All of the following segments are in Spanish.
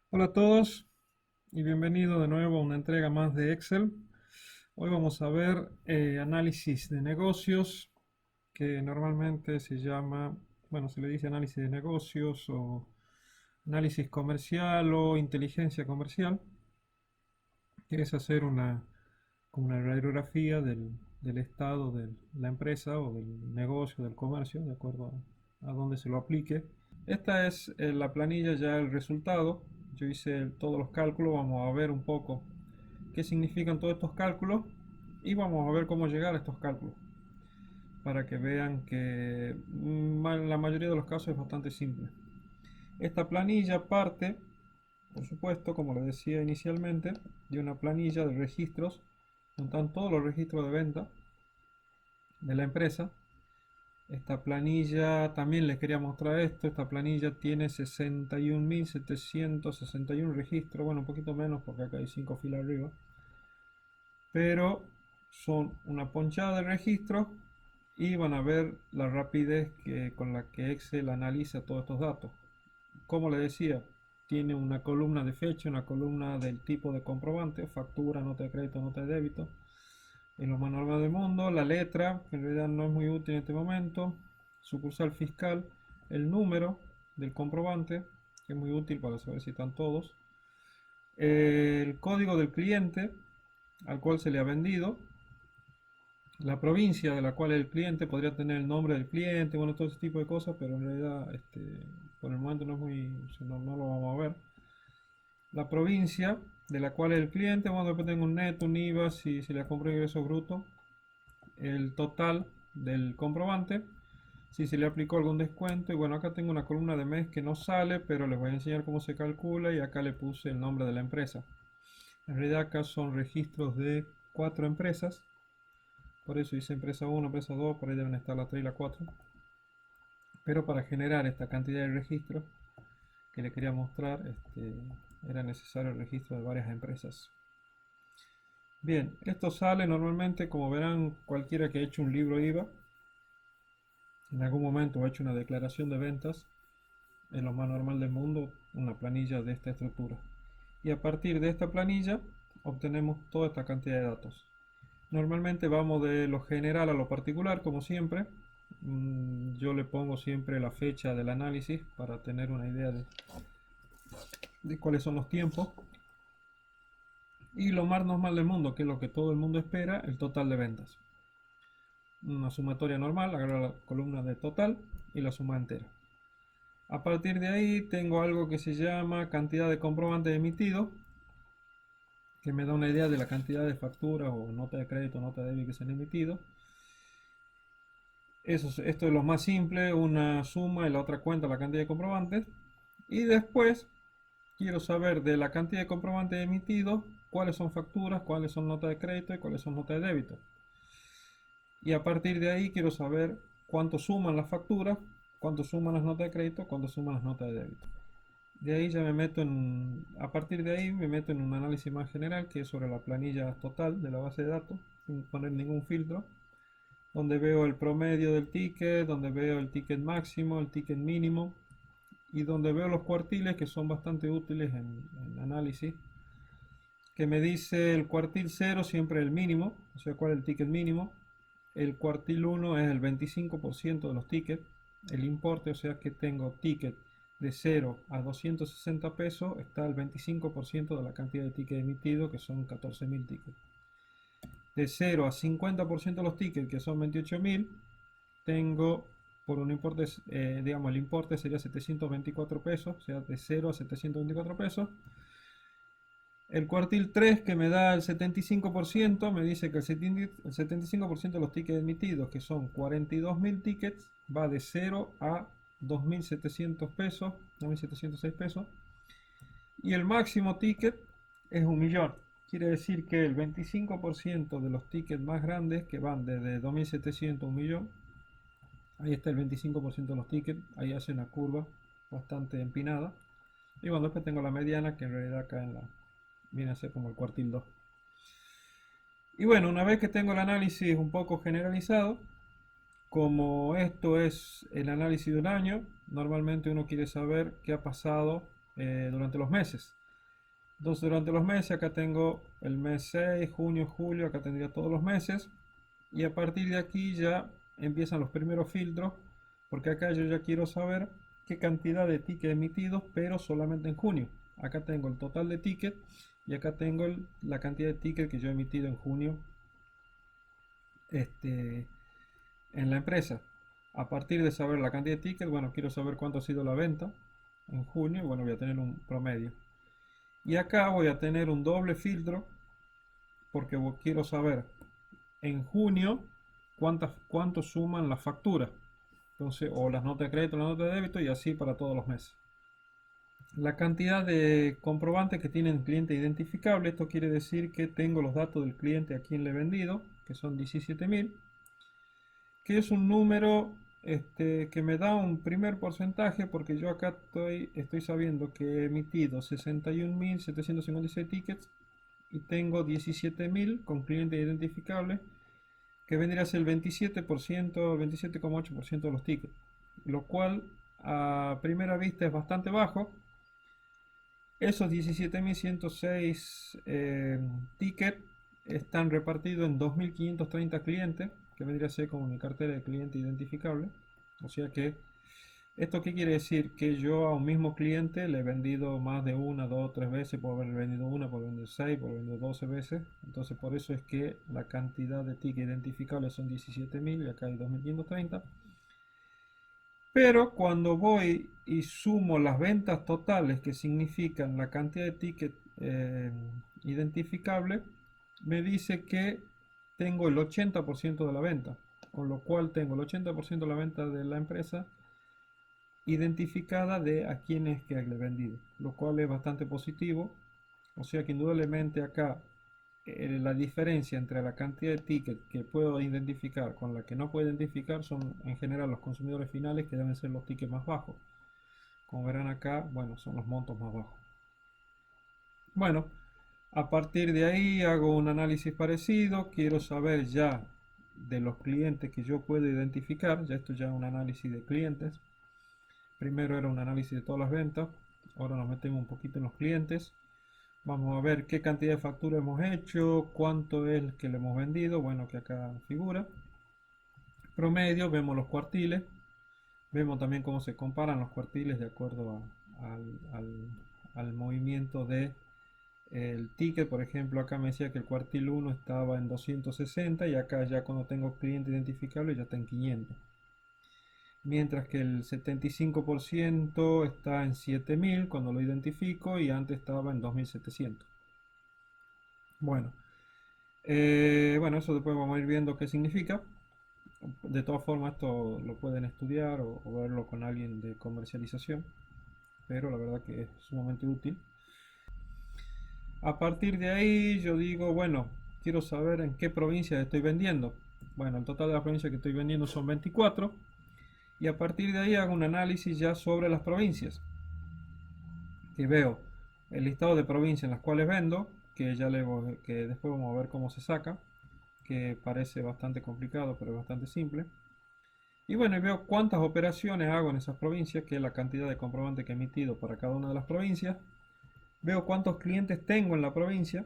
Hola a todos y bienvenido de nuevo a una entrega más de Excel. Hoy vamos a ver análisis de negocios, que normalmente se llama, bueno, se le dice análisis de negocios o análisis comercial o inteligencia comercial, que es hacer una radiografía del estado de la empresa o del negocio, del comercio, de acuerdo a dónde se lo aplique. Esta es la planilla, ya el resultado. Yo hice todos los cálculos, vamos a ver un poco qué significan todos estos cálculos y vamos a ver cómo llegar a estos cálculos para que vean que en la mayoría de los casos es bastante simple. Esta planilla parte, por supuesto, como les decía inicialmente, de una planilla de registros donde están todos los registros de venta de la empresa. Esta planilla, también les quería mostrar esto, esta planilla tiene 61.761 registros, bueno, un poquito menos porque acá hay 5 filas arriba, pero son una ponchada de registros y van a ver la rapidez con la que Excel analiza todos estos datos. Como les decía, tiene una columna de fecha, una columna del tipo de comprobante, factura, nota de crédito, nota de débito. En lo más normal del mundo, la letra, que en realidad no es muy útil en este momento, sucursal fiscal, el número del comprobante, que es muy útil para saber si están todos, el código del cliente al cual se le ha vendido, la provincia de la cual el cliente podría tener el nombre del cliente, bueno, todo ese tipo de cosas, pero en realidad por el momento no es muy, no lo vamos a ver. La provincia de la cual el cliente, bueno, después tengo un neto, un IVA, si le compré ingreso bruto, el total del comprobante, si se le aplicó algún descuento. Y bueno, acá tengo una columna de mes que no sale, pero les voy a enseñar cómo se calcula y acá le puse el nombre de la empresa. En realidad acá son registros de 4 empresas, por eso hice empresa 1, empresa 2, por ahí deben estar la 3 y la 4. Pero para generar esta cantidad de registros que le quería mostrar, era necesario el registro de varias empresas. Bien, esto sale normalmente, como verán, cualquiera que ha hecho un libro IVA, en algún momento ha hecho una declaración de ventas, en lo más normal del mundo, una planilla de esta estructura. Y a partir de esta planilla obtenemos toda esta cantidad de datos. Normalmente vamos de lo general a lo particular, como siempre. Yo le pongo siempre la fecha del análisis para tener una idea de cuáles son los tiempos. Y lo más normal del mundo, que es lo que todo el mundo espera, el total de ventas. Una sumatoria normal, agarro la columna de total y la suma entera. A partir de ahí tengo algo que se llama cantidad de comprobantes emitidos, que me da una idea de la cantidad de facturas o nota de crédito, nota de débito que se han emitido. Esto es lo más simple, una suma y la otra cuenta la cantidad de comprobantes. Y después quiero saber de la cantidad de comprobantes emitidos, cuáles son facturas, cuáles son notas de crédito y cuáles son notas de débito. Y a partir de ahí quiero saber cuánto suman las facturas, cuánto suman las notas de crédito, cuánto suman las notas de débito. De ahí ya me meto a partir de ahí me meto en un análisis más general que es sobre la planilla total de la base de datos, sin poner ningún filtro, donde veo el promedio del ticket, donde veo el ticket máximo, el ticket mínimo y donde veo los cuartiles que son bastante útiles en análisis, que me dice el cuartil 0 siempre el mínimo, o sea, cuál es el ticket mínimo. El cuartil 1 es el 25% de los tickets. El importe, o sea que tengo ticket de 0 a 260 pesos, está el 25% de la cantidad de tickets emitidos, que son 14.000 tickets. De 0 a 50% de los tickets, que son 28.000, tengo por un importe, digamos, el importe sería 724 pesos, o sea, de 0 a 724 pesos. El cuartil 3 que me da el 75%, me dice que el 75% de los tickets emitidos, que son 42.000 tickets, va de 0 a 2.700 pesos, 2.706 pesos. Y el máximo ticket es 1.000.000. Quiere decir que el 25% de los tickets más grandes, que van desde 2.700 a 1.000.000, ahí está el 25% de los tickets, ahí hace una curva bastante empinada. Y bueno, después tengo la mediana, que en realidad acá viene a ser como el cuartil 2. Y bueno, una vez que tengo el análisis un poco generalizado, como esto es el análisis de un año, normalmente uno quiere saber qué ha pasado durante los meses. Entonces durante los meses acá tengo el mes 6, junio, julio, acá tendría todos los meses. Y a partir de aquí ya empiezan los primeros filtros, porque acá yo ya quiero saber qué cantidad de tickets emitidos, pero solamente en junio. Acá tengo el total de tickets y acá tengo la cantidad de tickets que yo he emitido en junio en la empresa. A partir de saber la cantidad de tickets, bueno, quiero saber cuánto ha sido la venta en junio, bueno, voy a tener un promedio. Y acá voy a tener un doble filtro porque quiero saber en junio cuánto suman las facturas. Entonces, o las notas de crédito, las notas de débito y así para todos los meses. La cantidad de comprobantes que tienen cliente identificable, esto quiere decir que tengo los datos del cliente a quien le he vendido, que son 17.000, que es un número que me da un primer porcentaje porque yo acá estoy sabiendo que he emitido 61.756 tickets y tengo 17.000 con cliente identificable, que vendría a ser el 27%, 27,8% de los tickets, lo cual a primera vista es bastante bajo. Esos 17.106 tickets están repartidos en 2.530 clientes, que vendría a ser como mi cartera de cliente identificable. O sea que, ¿esto qué quiere decir? Que yo a un mismo cliente le he vendido más de una, dos, tres veces, por haber vendido una, por haber vendido 6, por haber vendido 12 veces. Entonces por eso es que la cantidad de tickets identificables son 17.000 y acá hay 2.530. Pero cuando voy y sumo las ventas totales, que significan la cantidad de tickets identificables, me dice que tengo el 80% de la venta, con lo cual tengo el 80% de la venta de la empresa identificada de a quién es que le he vendido, lo cual es bastante positivo. O sea que indudablemente acá la diferencia entre la cantidad de tickets que puedo identificar con la que no puedo identificar son en general los consumidores finales, que deben ser los tickets más bajos. Como verán acá, bueno, son los montos más bajos. Bueno, a partir de ahí hago un análisis parecido. Quiero saber ya de los clientes que yo puedo identificar. Ya esto ya es un análisis de clientes. Primero era un análisis de todas las ventas. Ahora nos metemos un poquito en los clientes. Vamos a ver qué cantidad de facturas hemos hecho, cuánto es el que le hemos vendido, bueno, que acá figura. Promedio, vemos los cuartiles, vemos también cómo se comparan los cuartiles de acuerdo al movimiento de el ticket. Por ejemplo, acá me decía que el cuartil 1 estaba en 260 y acá ya cuando tengo cliente identificable ya está en 500. Mientras que el 75% está en 7000 cuando lo identifico y antes estaba en 2700. Bueno, bueno, eso después vamos a ir viendo qué significa. De todas formas, esto lo pueden estudiar o verlo con alguien de comercialización, pero la verdad que es sumamente útil. A partir de ahí yo digo, bueno, quiero saber en qué provincia estoy vendiendo. Bueno, el total de las provincias que estoy vendiendo son 24. Y a partir de ahí hago un análisis ya sobre las provincias. Que veo el listado de provincias en las cuales vendo, que que después vamos a ver cómo se saca, que parece bastante complicado, pero es bastante simple. Y bueno, y veo cuántas operaciones hago en esas provincias, que es la cantidad de comprobantes que he emitido para cada una de las provincias. Veo cuántos clientes tengo en la provincia.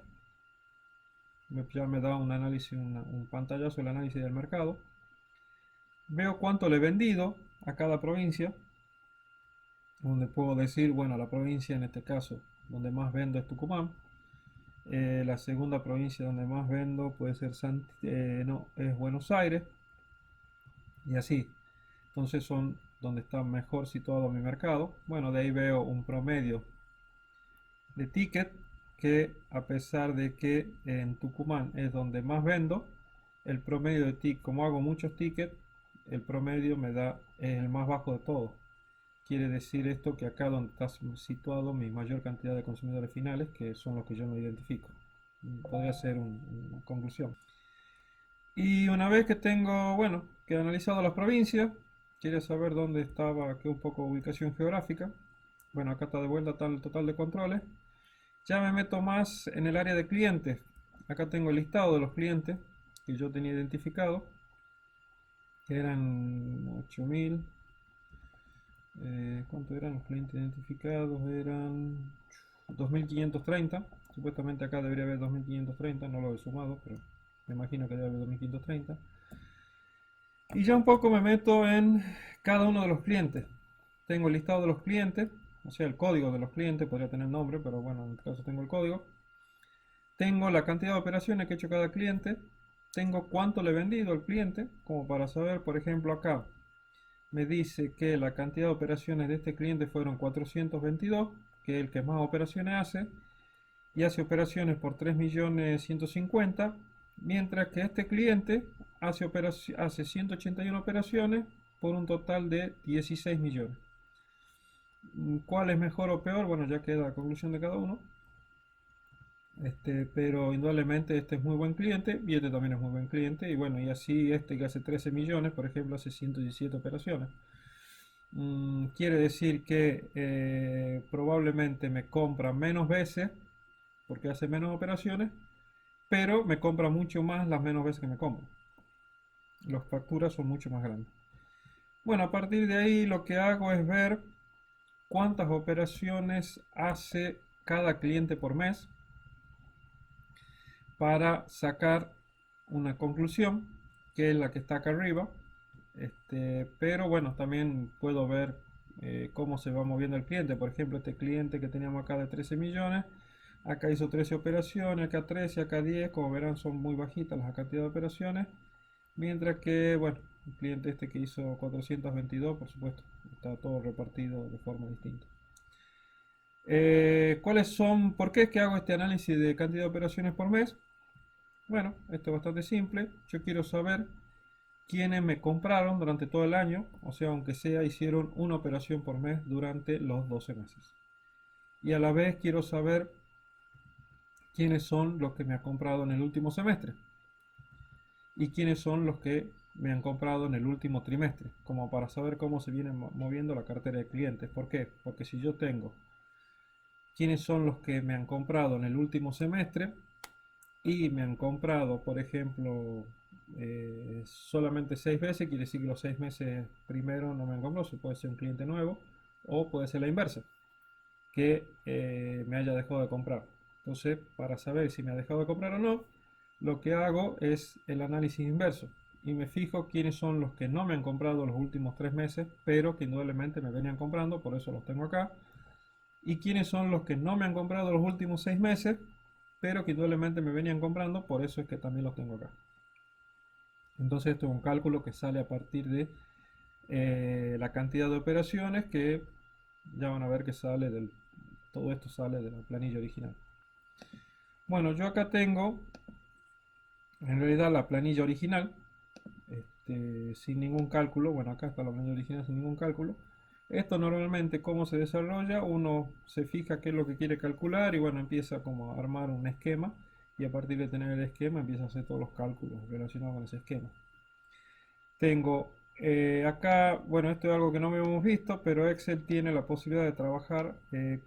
Ya me da un análisis, un pantallazo del análisis del mercado. Veo cuánto le he vendido a cada provincia, donde puedo decir, bueno, la provincia en este caso donde más vendo es Tucumán. La segunda provincia donde más vendo puede ser no, es Buenos Aires. Y así. Entonces son donde está mejor situado mi mercado. Bueno, de ahí veo un promedio de ticket que, a pesar de que en Tucumán es donde más vendo, el promedio de ticket, como hago muchos tickets, el promedio me da el más bajo de todo. Quiere decir esto que acá donde está situado mi mayor cantidad de consumidores finales, que son los que yo no identifico. Podría ser una conclusión. Y una vez que tengo, bueno, que he analizado las provincias, quiere saber dónde estaba, qué un poco ubicación geográfica. Bueno, acá está de vuelta está el total de controles. Ya me meto más en el área de clientes. Acá tengo el listado de los clientes que yo tenía identificado, que eran 8000. ¿Cuánto eran los clientes identificados? Eran 2530. Supuestamente acá debería haber 2530, no lo he sumado, pero me imagino que debe haber 2530. Y ya un poco me meto en cada uno de los clientes. Tengo el listado de los clientes, o sea, el código de los clientes, podría tener nombre, pero bueno, en este caso tengo el código. Tengo la cantidad de operaciones que ha hecho cada cliente. Tengo cuánto le he vendido al cliente, como para saber, por ejemplo, acá me dice que la cantidad de operaciones de este cliente fueron 422, que es el que más operaciones hace, y hace operaciones por 3.150.000, mientras que este cliente hace 181 operaciones por un total de 16 millones. ¿Cuál es mejor o peor? Bueno, ya queda la conclusión de cada uno. Pero indudablemente este es muy buen cliente y este también es muy buen cliente. Y bueno, y así este que hace 13 millones, por ejemplo, hace 117 operaciones. Quiere decir que probablemente me compra menos veces porque hace menos operaciones, pero me compra mucho más las menos veces que me compra. Las facturas son mucho más grandes. Bueno, a partir de ahí lo que hago es ver cuántas operaciones hace cada cliente por mes para sacar una conclusión, que es la que está acá arriba. Pero bueno, también puedo ver cómo se va moviendo el cliente. Por ejemplo, este cliente que teníamos acá de 13 millones, acá hizo 13 operaciones, acá 13, acá 10. Como verán, son muy bajitas las cantidades de operaciones. Mientras que, bueno, el cliente este que hizo 422, por supuesto, está todo repartido de forma distinta. ¿Cuáles son? ¿Por qué es que hago este análisis de cantidad de operaciones por mes? Bueno, esto es bastante simple. Yo quiero saber quiénes me compraron durante todo el año, o sea, aunque sea, hicieron una operación por mes durante los 12 meses. Y a la vez quiero saber quiénes son los que me han comprado en el último semestre y quiénes son los que me han comprado en el último trimestre, como para saber cómo se viene moviendo la cartera de clientes. ¿Por qué? Porque si yo tengo quiénes son los que me han comprado en el último semestre y me han comprado, por ejemplo, solamente 6 veces, quiere decir que los 6 meses primero no me han comprado, puede ser un cliente nuevo o puede ser la inversa, que me haya dejado de comprar. Entonces, para saber si me ha dejado de comprar o no, lo que hago es el análisis inverso y me fijo quiénes son los que no me han comprado los últimos 3 meses, pero que indudablemente me venían comprando, por eso los tengo acá, y quiénes son los que no me han comprado los últimos 6 meses, pero que indudablemente me venían comprando, por eso es que también los tengo acá. Entonces esto es un cálculo que sale a partir de la cantidad de operaciones, que ya van a ver que todo esto sale de la planilla original. Bueno, yo acá tengo en realidad la planilla original, sin ningún cálculo. Bueno, acá está la planilla original sin ningún cálculo. Esto normalmente, cómo se desarrolla, uno se fija qué es lo que quiere calcular y bueno, empieza como a armar un esquema, y a partir de tener el esquema empieza a hacer todos los cálculos relacionados con ese esquema. Tengo acá, bueno, esto es algo que no hemos visto, pero Excel tiene la posibilidad de trabajar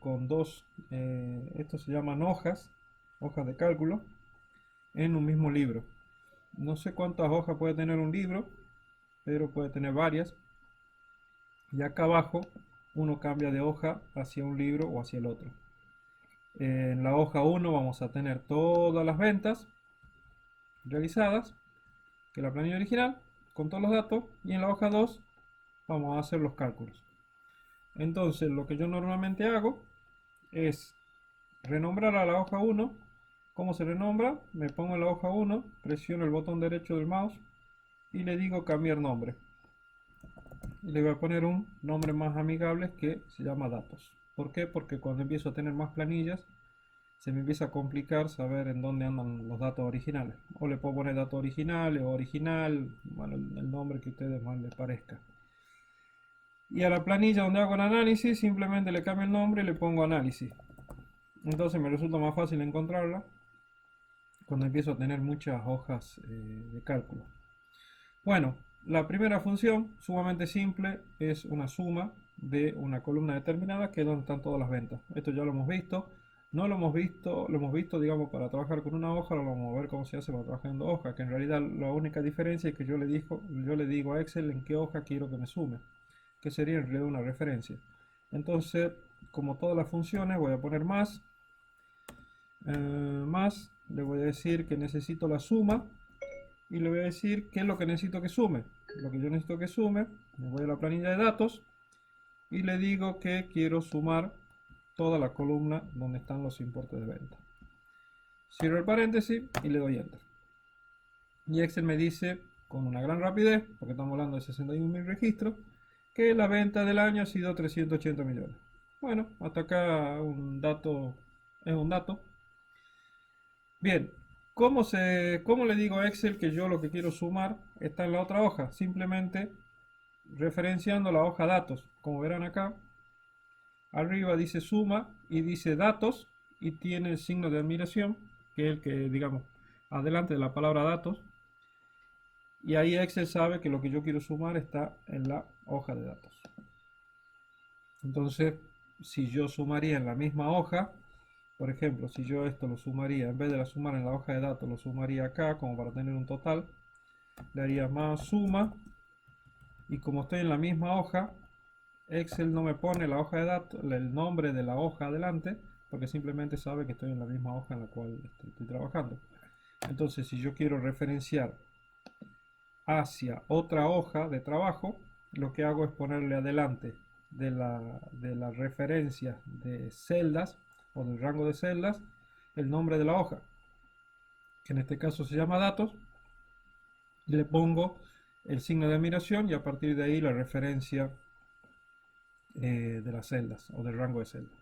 con dos, estos se llaman hojas de cálculo, en un mismo libro. No sé cuántas hojas puede tener un libro, pero puede tener varias. Y acá abajo uno cambia de hoja hacia un libro o hacia el otro. En la hoja 1 vamos a tener todas las ventas realizadas, que es la planilla original, con todos los datos, y en la hoja 2 vamos a hacer los cálculos. Entonces lo que yo normalmente hago es renombrar a la hoja 1. ¿Cómo se renombra? Me pongo en la hoja 1, presiono el botón derecho del mouse y le digo cambiar nombre. Y le voy a poner un nombre más amigable que se llama datos. ¿Por qué? Porque cuando empiezo a tener más planillas se me empieza a complicar saber en dónde andan los datos originales. O le puedo poner datos originales o original, bueno, el nombre que a ustedes más les parezca. Y a la planilla donde hago el análisis simplemente le cambio el nombre y le pongo análisis. Entonces me resulta más fácil encontrarla cuando empiezo a tener muchas hojas de cálculo. Bueno, la primera función, sumamente simple, es una suma de una columna determinada, que es donde están todas las ventas. Esto ya lo hemos visto. No lo hemos visto, lo hemos visto, digamos, para trabajar con una hoja, lo vamos a ver cómo se hace para trabajar en dos hojas, que en realidad la única diferencia es que yo le digo a Excel en qué hoja quiero que me sume, que sería en realidad una referencia. Entonces, como todas las funciones, voy a poner más, le voy a decir que necesito la suma y le voy a decir qué es lo que necesito que sume. Lo que yo necesito que sume, me voy a la planilla de datos y le digo que quiero sumar toda la columna donde están los importes de venta. Cierro el paréntesis y le doy enter. Y Excel me dice con una gran rapidez, porque estamos hablando de 61.000 registros, que la venta del año ha sido 380 millones. Bueno, hasta acá un dato es un dato. Bien, ¿cómo le digo a Excel que yo lo que quiero sumar está en la otra hoja? Simplemente referenciando la hoja datos. Como verán acá, arriba dice suma y dice datos y tiene el signo de admiración, que es el que, digamos, adelante de la palabra datos. Y ahí Excel sabe que lo que yo quiero sumar está en la hoja de datos. Entonces, si yo sumaría en la misma hoja, por ejemplo, si yo esto lo sumaría, en vez de la sumar en la hoja de datos, lo sumaría acá, como para tener un total, le haría más suma, y como estoy en la misma hoja, Excel no me pone la hoja de datos, el nombre de la hoja adelante, porque simplemente sabe que estoy en la misma hoja en la cual estoy trabajando. Entonces, si yo quiero referenciar hacia otra hoja de trabajo, lo que hago es ponerle adelante de la referencia de celdas o del rango de celdas el nombre de la hoja, que en este caso se llama datos, y le pongo el signo de admiración y a partir de ahí la referencia de las celdas o del rango de celdas.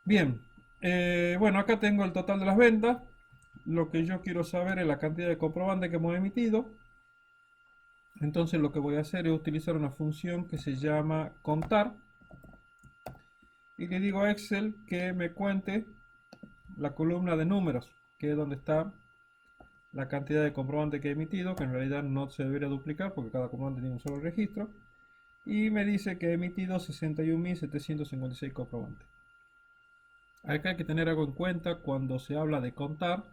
Bien, bueno, acá tengo el total de las ventas. Lo que yo quiero saber es la cantidad de comprobantes que hemos emitido. Entonces lo que voy a hacer es utilizar una función que se llama contar y le digo a Excel que me cuente la columna de números, que es donde está la cantidad de comprobantes que he emitido, que en realidad no se debería duplicar porque cada comprobante tiene un solo registro, y me dice que he emitido 61.756 comprobantes. Acá hay que tener algo en cuenta cuando se habla de contar.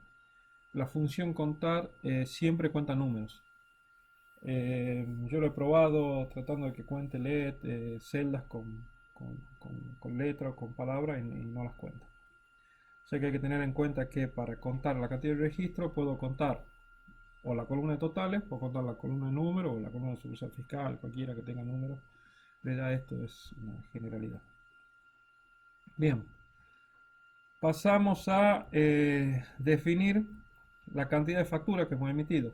La función contar siempre cuenta números. Yo lo he probado tratando de que cuente celdas con letra o con palabra y no las cuenta. O sea que hay que tener en cuenta que para contar la cantidad de registro puedo contar o la columna de totales, puedo contar la columna de números o la columna de sucursal fiscal, cualquiera que tenga números. Ya esto es una generalidad. Bien, pasamos a definir la cantidad de facturas que hemos emitido.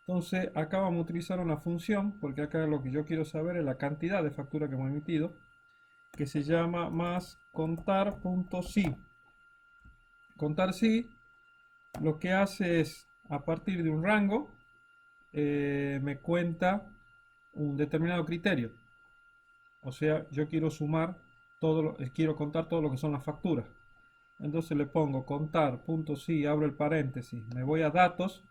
Entonces acá vamos a utilizar una función, porque acá lo que yo quiero saber es la cantidad de facturas que hemos emitido, que se llama más contar.si. Contar si lo que hace es, a partir de un rango, me cuenta un determinado criterio. O sea, yo quiero sumar quiero contar todo lo que son las facturas. Entonces le pongo contar.si, abro el paréntesis, me voy a datos,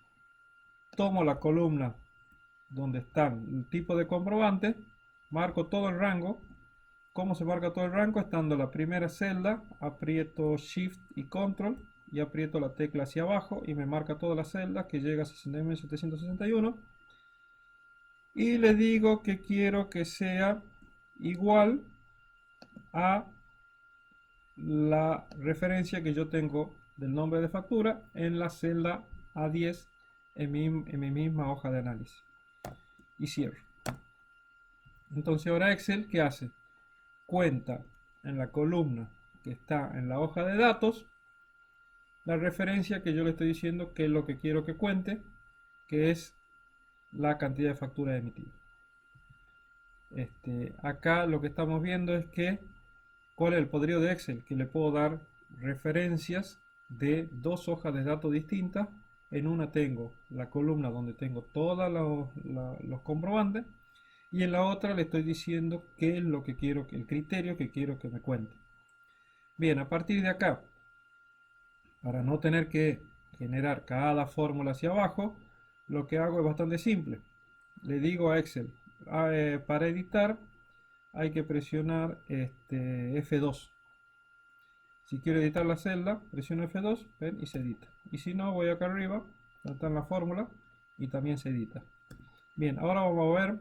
tomo la columna donde están el tipo de comprobante, marco todo el rango. ¿Cómo se marca todo el rango? Estando en la primera celda, aprieto Shift y Control y aprieto la tecla hacia abajo y me marca toda la celda que llega a 61.761 y le digo que quiero que sea igual a la referencia que yo tengo del nombre de factura en la celda A10 en mi misma hoja de análisis y cierro. Entonces ahora Excel, ¿qué hace? Cuenta en la columna que está en la hoja de datos la referencia que yo le estoy diciendo que es lo que quiero que cuente, que es la cantidad de facturas emitidas. Acá lo que estamos viendo es que cuál es el poderío de Excel, que le puedo dar referencias de dos hojas de datos distintas. En una tengo la columna donde tengo todos los comprobantes y en la otra le estoy diciendo qué es lo que quiero, el criterio que quiero que me cuente. Bien, a partir de acá, para no tener que generar cada fórmula hacia abajo, lo que hago es bastante simple. Le digo a Excel, para editar hay que presionar F2. Si quiero editar la celda, presiono F2, ven, y se edita. Y si no, voy acá arriba, donde está la fórmula, y también se edita. Bien, ahora vamos a ver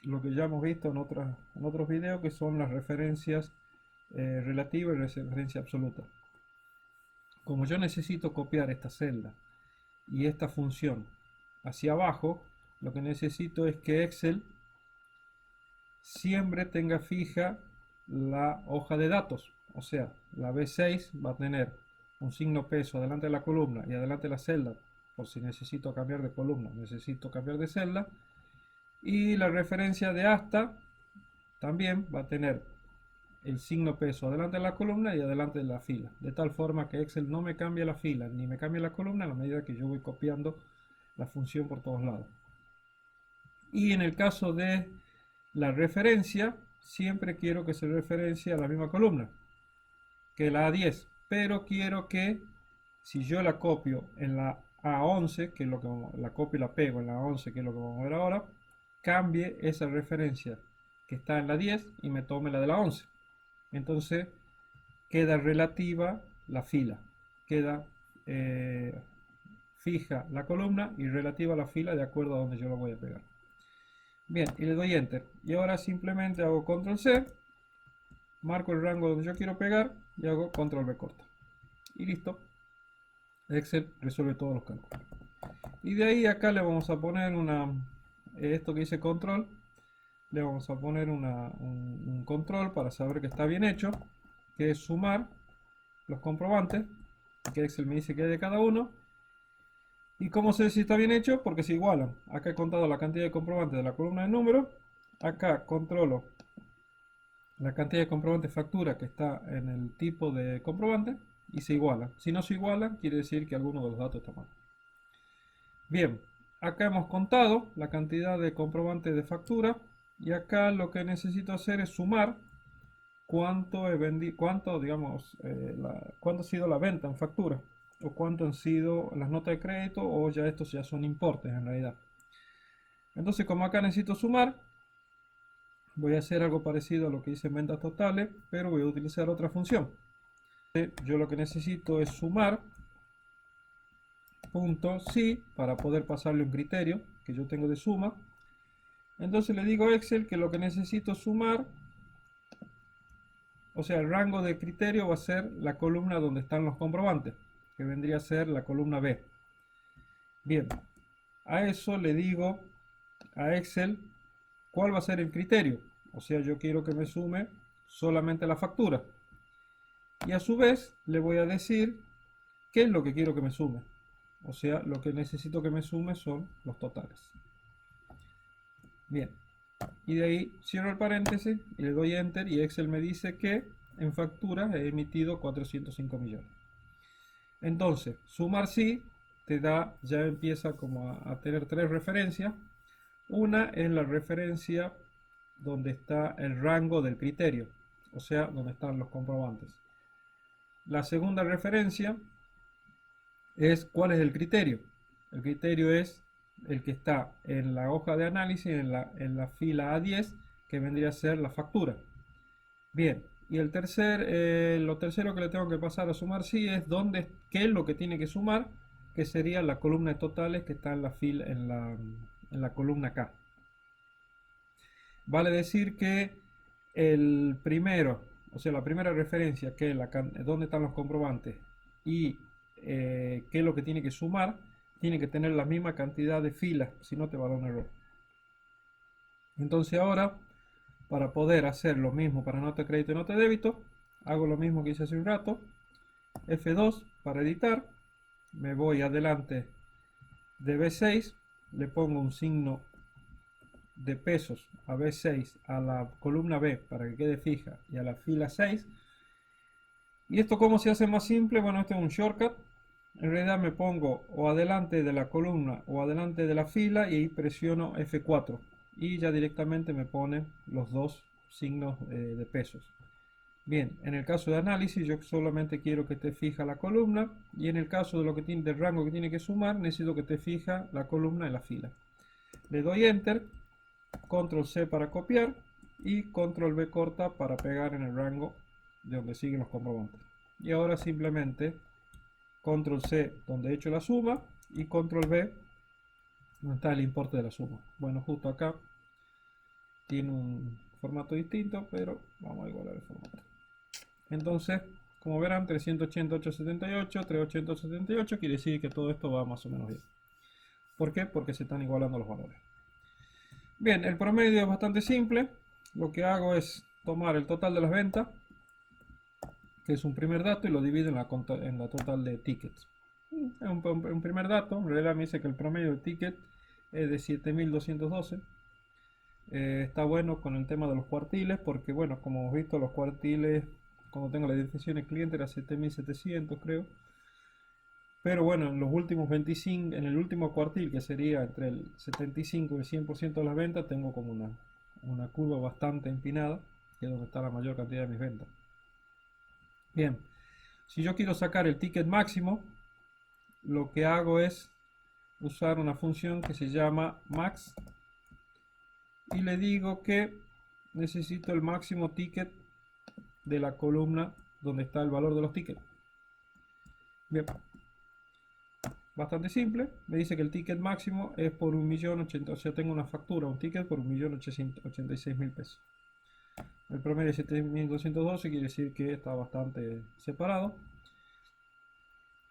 lo que ya hemos visto en otros videos, que son las referencias relativas y referencia absoluta. Como yo necesito copiar esta celda y esta función hacia abajo, lo que necesito es que Excel siempre tenga fija la hoja de datos. O sea, la B6 va a tener un signo peso adelante de la columna y adelante de la celda, por si necesito cambiar de columna, necesito cambiar de celda. Y la referencia de hasta también va a tener el signo peso adelante de la columna y adelante de la fila, de tal forma que Excel no me cambie la fila ni me cambie la columna a la medida que yo voy copiando la función por todos lados. Y en el caso de la referencia, siempre quiero que se referencie a la misma columna que la A10, pero quiero que si yo la copio en la A11, que es lo que la copio y la pego en la A11, que es lo que vamos a ver ahora, cambie esa referencia que está en la 10 y me tome la de la 11. Entonces queda relativa la fila, queda fija la columna y relativa la fila de acuerdo a donde yo lo voy a pegar. Bien, y le doy enter. Y ahora simplemente hago control C, marco el rango donde yo quiero pegar y hago control V corta. Y listo. Excel resuelve todos los cálculos. Y de ahí acá le vamos a poner esto que dice control, le vamos a poner un control para saber que está bien hecho, que es sumar los comprobantes, que Excel me dice que hay de cada uno. ¿Y cómo sé si está bien hecho? Porque se igualan. Acá he contado la cantidad de comprobantes de la columna de números, acá controlo la cantidad de comprobantes factura que está en el tipo de comprobante y se igualan. Si no se igualan, quiere decir que alguno de los datos está mal. Bien, acá hemos contado la cantidad de comprobantes de factura y acá lo que necesito hacer es sumar cuánto he vendido, cuánto ha sido la venta en factura o cuánto han sido las notas de crédito, o ya estos ya son importes en realidad. Entonces, como acá necesito sumar, voy a hacer algo parecido a lo que hice en ventas totales, pero voy a utilizar otra función. Yo lo que necesito es sumar punto sí para poder pasarle un criterio que yo tengo de suma. Entonces le digo a Excel que lo que necesito sumar, o sea, el rango de criterio va a ser la columna donde están los comprobantes, que vendría a ser la columna B. Bien, a eso le digo a Excel cuál va a ser el criterio. O sea, yo quiero que me sume solamente la factura. Y a su vez le voy a decir qué es lo que quiero que me sume. O sea, lo que necesito que me sume son los totales. Bien, y de ahí cierro el paréntesis y le doy enter y Excel me dice que en facturas he emitido 405 millones. Entonces, sumar sí te da, ya empieza como a tener tres referencias. Una es la referencia donde está el rango del criterio, o sea, donde están los comprobantes. La segunda referencia es cuál es el criterio. El criterio es el que está en la hoja de análisis, en la fila A10, que vendría a ser la factura. Bien, y lo tercero que le tengo que pasar a sumar sí es qué es lo que tiene que sumar, que sería la columna de totales que está en la fila, en la columna K. Vale decir que el primero, o sea, la primera referencia, que es dónde están los comprobantes y qué es lo que tiene que sumar, tiene que tener la misma cantidad de filas, si no te va a dar un error. Entonces ahora, para poder hacer lo mismo para nota de crédito y nota de débito, hago lo mismo que hice hace un rato, F2 para editar, me voy adelante de B6, le pongo un signo de pesos a B6 a la columna B para que quede fija y a la fila 6. ¿Y esto cómo se hace más simple? Bueno, este es un shortcut. En realidad me pongo o adelante de la columna o adelante de la fila y presiono F4 y ya directamente me pone los dos signos de pesos. Bien, en el caso de análisis yo solamente quiero que esté fija la columna, y en el caso de lo que tiene del rango que tiene que sumar, necesito que esté fija la columna en la fila. Le doy enter, control C para copiar y control V corta para pegar en el rango de donde siguen los comprobantes. Y ahora simplemente control C donde he hecho la suma y control V donde está el importe de la suma. Bueno, justo acá tiene un formato distinto, pero vamos a igualar el formato. Entonces, como verán, 380, 878, 380, 878, quiere decir que todo esto va más o menos bien. ¿Por qué? Porque se están igualando los valores. Bien, el promedio es bastante simple. Lo que hago es tomar el total de las ventas, que es un primer dato, y lo divido en la total de tickets. Es un primer dato. En realidad me dice que el promedio de ticket es de 7212. Está bueno con el tema de los cuartiles, porque bueno, como hemos visto, los cuartiles, cuando tengo la dirección del cliente, era 7700, creo. Pero bueno, en los últimos 25, en el último cuartil, que sería entre el 75 y el 100% de las ventas, tengo como una curva bastante empinada, que es donde está la mayor cantidad de mis ventas. Bien, si yo quiero sacar el ticket máximo, lo que hago es usar una función que se llama max, y le digo que necesito el máximo ticket de la columna donde está el valor de los tickets. Bien, bastante simple. Me dice que el ticket máximo es por 1.080.000, o sea, tengo una factura, un ticket por 1.886.000 pesos. El promedio es 7.212, quiere decir que está bastante separado.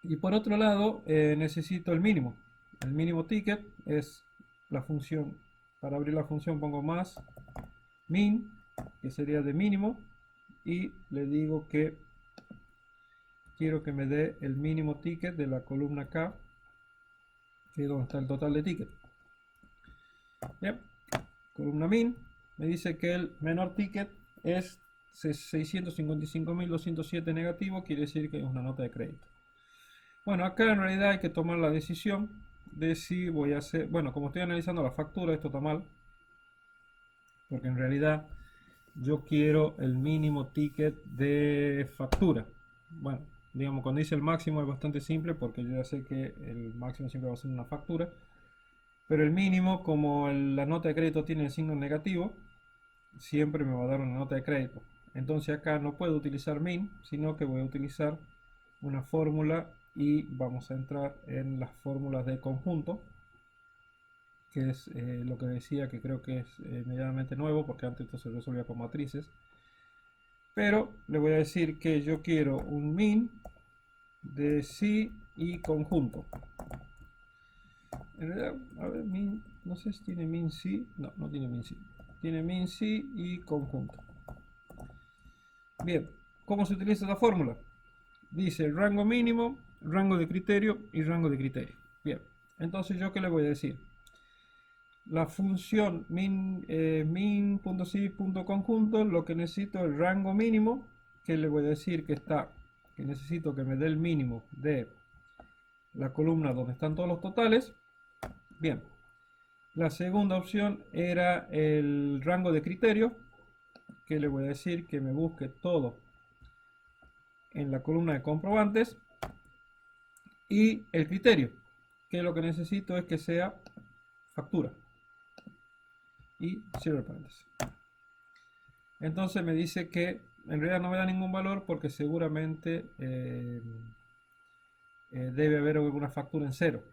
Y por otro lado, necesito el mínimo. El mínimo ticket es la función. Para abrir la función pongo más min, que sería de mínimo, y le digo que quiero que me dé el mínimo ticket de la columna K, que es donde está el total de ticket. Bien, columna min me dice que el menor ticket es 655.207 negativo, quiere decir que es una nota de crédito. Bueno, acá en realidad hay que tomar la decisión de si voy a hacer, bueno, como estoy analizando la factura, esto está mal, porque en realidad yo quiero el mínimo ticket de factura. Bueno, digamos, cuando dice el máximo es bastante simple, porque yo ya sé que el máximo siempre va a ser una factura, pero el mínimo, como la nota de crédito tiene el signo negativo, siempre me va a dar una nota de crédito. Entonces acá no puedo utilizar min, sino que voy a utilizar una fórmula, y vamos a entrar en las fórmulas de conjunto, que es lo que decía, que creo que es medianamente nuevo, porque antes esto se resolvía con matrices. Pero le voy a decir que yo quiero un min de sí y conjunto. En realidad, a ver, min, no sé si tiene min sí. No, no tiene min sí. Tiene min sí y conjunto. Bien, ¿cómo se utiliza esta fórmula? Dice rango mínimo, rango de criterio y rango de criterio. Bien, entonces yo qué le voy a decir. La función min.sí.conjunto, lo que necesito es el rango mínimo, que le voy a decir que necesito que me dé el mínimo de la columna donde están todos los totales. Bien, la segunda opción era el rango de criterio, que le voy a decir que me busque todo en la columna de comprobantes, y el criterio, que lo que necesito es que sea factura, y cierro el paréntesis. Entonces me dice que en realidad no me da ningún valor, porque seguramente debe haber alguna factura en cero.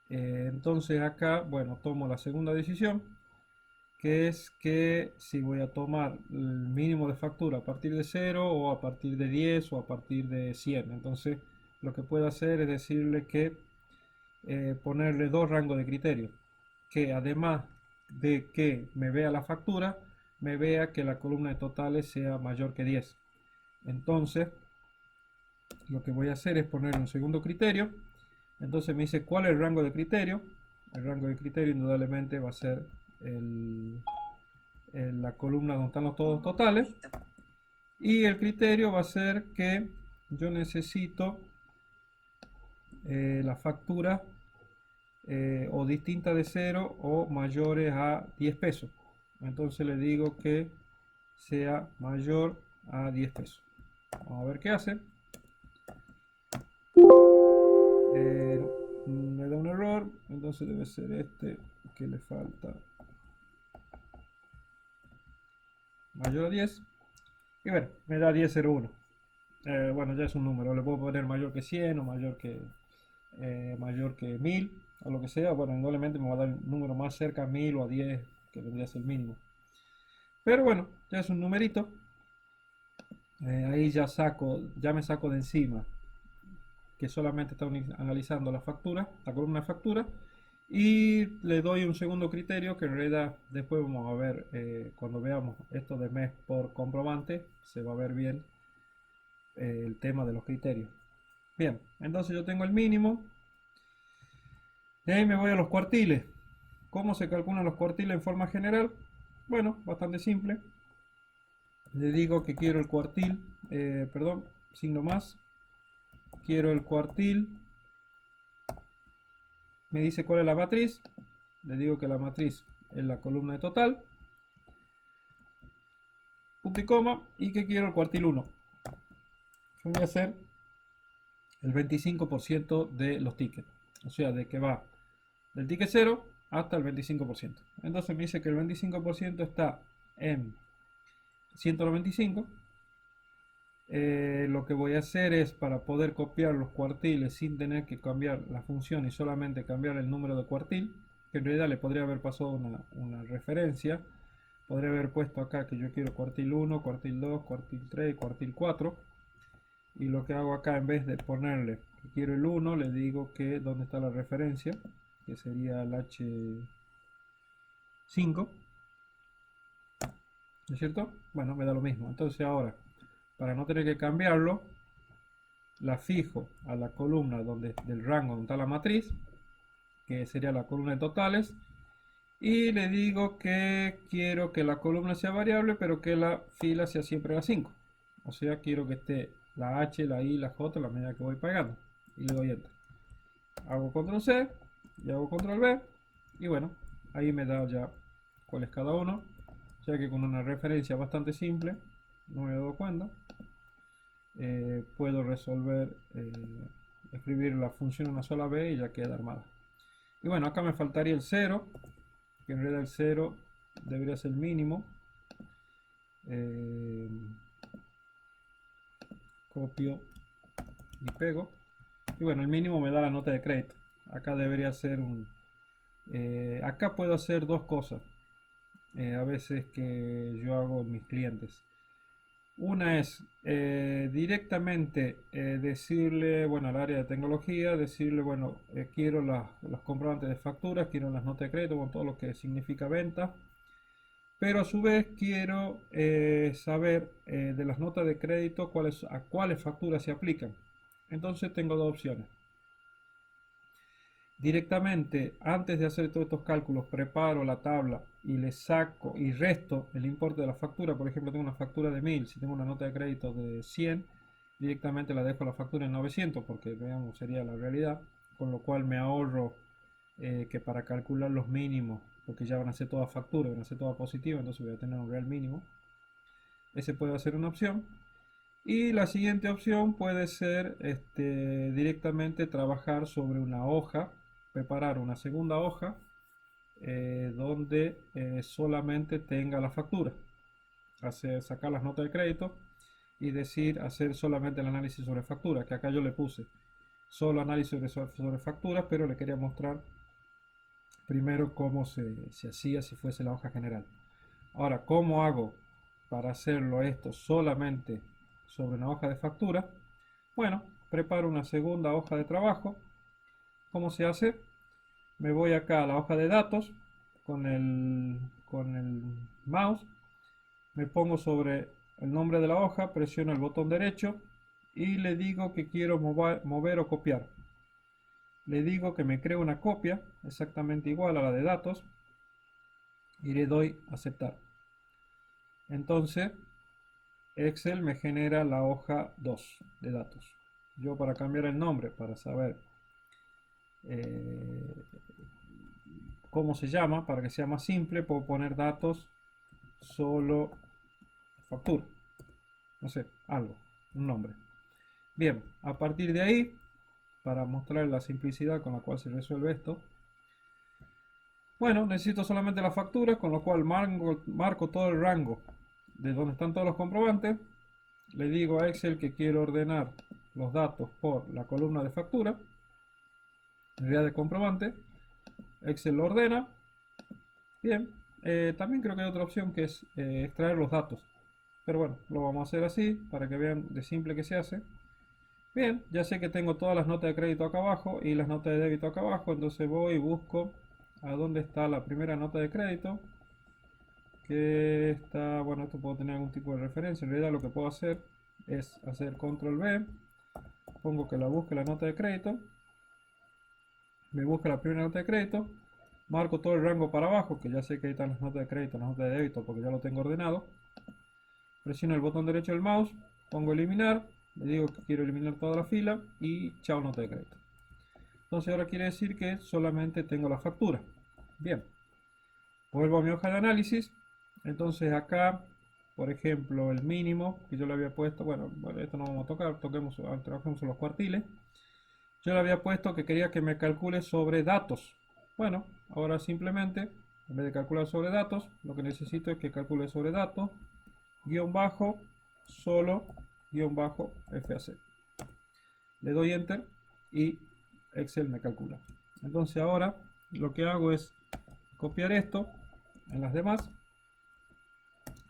Entonces acá, bueno, tomo la segunda decisión, que es que si voy a tomar el mínimo de factura a partir de 0, o a partir de 10, o a partir de 100. Entonces lo que puedo hacer es decirle que ponerle dos rangos de criterio, que además de que me vea la factura, me vea que la columna de totales sea mayor que 10. Entonces lo que voy a hacer es poner un segundo criterio. Entonces me dice cuál es el rango de criterio. El rango de criterio indudablemente va a ser la columna donde están los todos totales, y el criterio va a ser que yo necesito la factura o distinta de 0 o mayores a 10 pesos. Entonces le digo que sea mayor a 10 pesos. Vamos a ver qué hace. Me da un error, entonces debe ser este que le falta mayor a 10. Y bueno, me da 10,01. Bueno, ya es un número, le puedo poner mayor que 100 o mayor que 1000 o lo que sea. Bueno, indudablemente me va a dar un número más cerca a 1000 o a 10, que vendría a ser el mínimo. Pero bueno, ya es un numerito. Ahí ya me saco de encima que solamente está analizando la factura, la columna de factura, y le doy un segundo criterio que en realidad después vamos a ver cuando veamos esto de mes por comprobante, se va a ver bien el tema de los criterios. Bien, entonces yo tengo el mínimo, de ahí me voy a los cuartiles. ¿Cómo se calculan los cuartiles en forma general? Bueno, bastante simple. Le digo que quiero el cuartil, perdón, signo más, quiero el cuartil, me dice cuál es la matriz, le digo que la matriz es la columna de total, punto y coma, y que quiero el cuartil 1. Yo voy a hacer el 25% de los tickets, o sea, de que va del ticket 0 hasta el 25%. Entonces me dice que el 25% está en 195. Lo que voy a hacer es, para poder copiar los cuartiles sin tener que cambiar la función y solamente cambiar el número de cuartil, que en realidad le podría haber pasado una referencia, podría haber puesto acá que yo quiero cuartil 1, cuartil 2, cuartil 3, cuartil 4, y lo que hago acá, en vez de ponerle que quiero el 1, le digo que dónde está la referencia, que sería el H5, ¿no es cierto? Bueno, me da lo mismo. Entonces ahora, para no tener que cambiarlo, la fijo a la columna del rango donde está la matriz, que sería la columna de totales, y le digo que quiero que la columna sea variable, pero que la fila sea siempre la 5. O sea, quiero que esté la H, la I, la J a la medida que voy pagando. Y le doy Enter. Hago Control C y hago Control V. Y bueno, ahí me da ya cuál es cada uno. O sea que con una referencia bastante simple, no me he dado cuenta, puedo resolver, escribir la función una sola vez y ya queda armada. Y bueno, acá me faltaría el 0, que en realidad el 0 debería ser el mínimo. Copio y pego. Y bueno, el mínimo me da la nota de crédito. Acá debería ser acá puedo hacer dos cosas. A veces que yo hago en mis clientes. Una es directamente decirle, bueno, al área de tecnología, decirle, bueno, quiero los comprobantes de facturas, quiero las notas de crédito, con todo lo que significa venta, pero a su vez quiero saber de las notas de crédito a cuáles facturas se aplican. Entonces tengo dos opciones. Directamente, antes de hacer todos estos cálculos, preparo la tabla y le saco y resto el importe de la factura. Por ejemplo, tengo una factura de 1000, si tengo una nota de crédito de 100, directamente la dejo la factura en 900, porque veamos, sería la realidad, con lo cual me ahorro que para calcular los mínimos, porque ya van a ser todas facturas, van a ser todas positivas, entonces voy a tener un real mínimo. Ese puede ser una opción. Y la siguiente opción puede ser directamente trabajar sobre una hoja, preparar una segunda hoja donde solamente tenga la factura, sacar las notas de crédito y hacer solamente el análisis sobre factura, que acá yo le puse solo análisis sobre facturas, pero le quería mostrar primero cómo se hacía si fuese la hoja general. Ahora, ¿cómo hago para hacerlo esto solamente sobre una hoja de factura? Bueno, preparo una segunda hoja de trabajo. ¿Cómo se hace? Me voy acá a la hoja de datos con el mouse, me pongo sobre el nombre de la hoja, presiono el botón derecho y le digo que quiero mover o copiar. Le digo que me cree una copia exactamente igual a la de datos y le doy aceptar. Entonces Excel me genera la hoja 2 de datos. Yo, para cambiar el nombre, para saber cómo se llama, para que sea más simple, puedo poner datos solo factura, no sé, algo, un nombre. Bien, a partir de ahí, para mostrar la simplicidad con la cual se resuelve esto, bueno, necesito solamente la factura, con lo cual marco todo el rango de donde están todos los comprobantes. Le digo a Excel que quiero ordenar los datos por la columna de factura, unidad de comprobante. Excel lo ordena. Bien, también creo que hay otra opción que es extraer los datos. Pero bueno, lo vamos a hacer así para que vean de simple que se hace. Bien, ya sé que tengo todas las notas de crédito acá abajo y las notas de débito acá abajo, entonces voy y busco a dónde está la primera nota de crédito, que está, bueno, esto puedo tener algún tipo de referencia. En realidad lo que puedo hacer es hacer control V, pongo que la busque la nota de crédito, me busca la primera nota de crédito, marco todo el rango para abajo, que ya sé que ahí están las notas de crédito, las notas de débito, porque ya lo tengo ordenado. Presiono el botón derecho del mouse, pongo eliminar, le digo que quiero eliminar toda la fila y chao nota de crédito. Entonces ahora quiere decir que solamente tengo la factura. Bien, vuelvo a mi hoja de análisis. Entonces acá, por ejemplo, el mínimo que yo le había puesto, bueno, esto no vamos a tocar, trabajemos en los cuartiles. Yo le había puesto que quería que me calcule sobre datos. Bueno, ahora simplemente, en vez de calcular sobre datos, lo que necesito es que calcule sobre datos, guión bajo, solo, guión bajo, FAC. Le doy enter y Excel me calcula. Entonces ahora lo que hago es copiar esto en las demás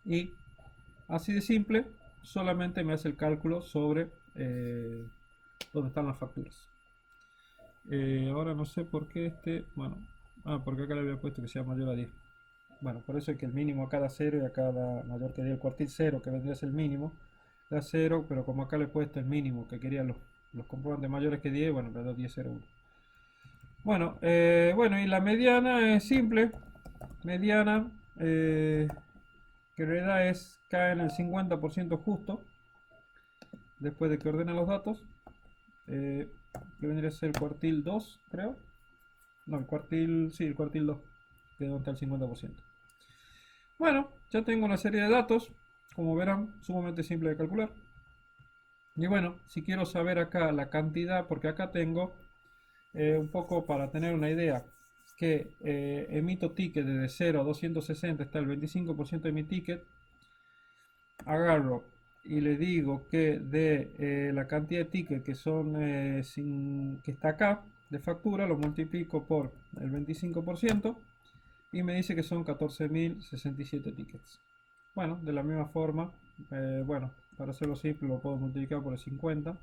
y así de simple solamente me hace el cálculo sobre dónde están las facturas. Ahora no sé por qué bueno, porque acá le había puesto que sea mayor a 10. Bueno, por eso es que el mínimo acá da 0 y acá da mayor que 10, el cuartil 0 que vendría a ser el mínimo da 0, pero como acá le he puesto el mínimo que quería los comprobantes mayores que 10, bueno, le doy 10, 0, 1. Bueno, y la mediana es simple. Mediana, que en realidad cae en el 50% justo, después de que ordena los datos. Que vendría a ser el cuartil 2, creo. No, el cuartil, sí, el cuartil 2, que es donde está el 50%. Bueno, ya tengo una serie de datos, como verán, sumamente simple de calcular. Y bueno, si quiero saber acá la cantidad, porque acá tengo un poco para tener una idea, que emito ticket desde 0 a 260, está el 25% de mi ticket. Agarro y le digo que de la cantidad de tickets que son que está acá de factura, lo multiplico por el 25% y me dice que son 14.067 tickets. Bueno, de la misma forma, bueno, para hacerlo simple lo puedo multiplicar por el 50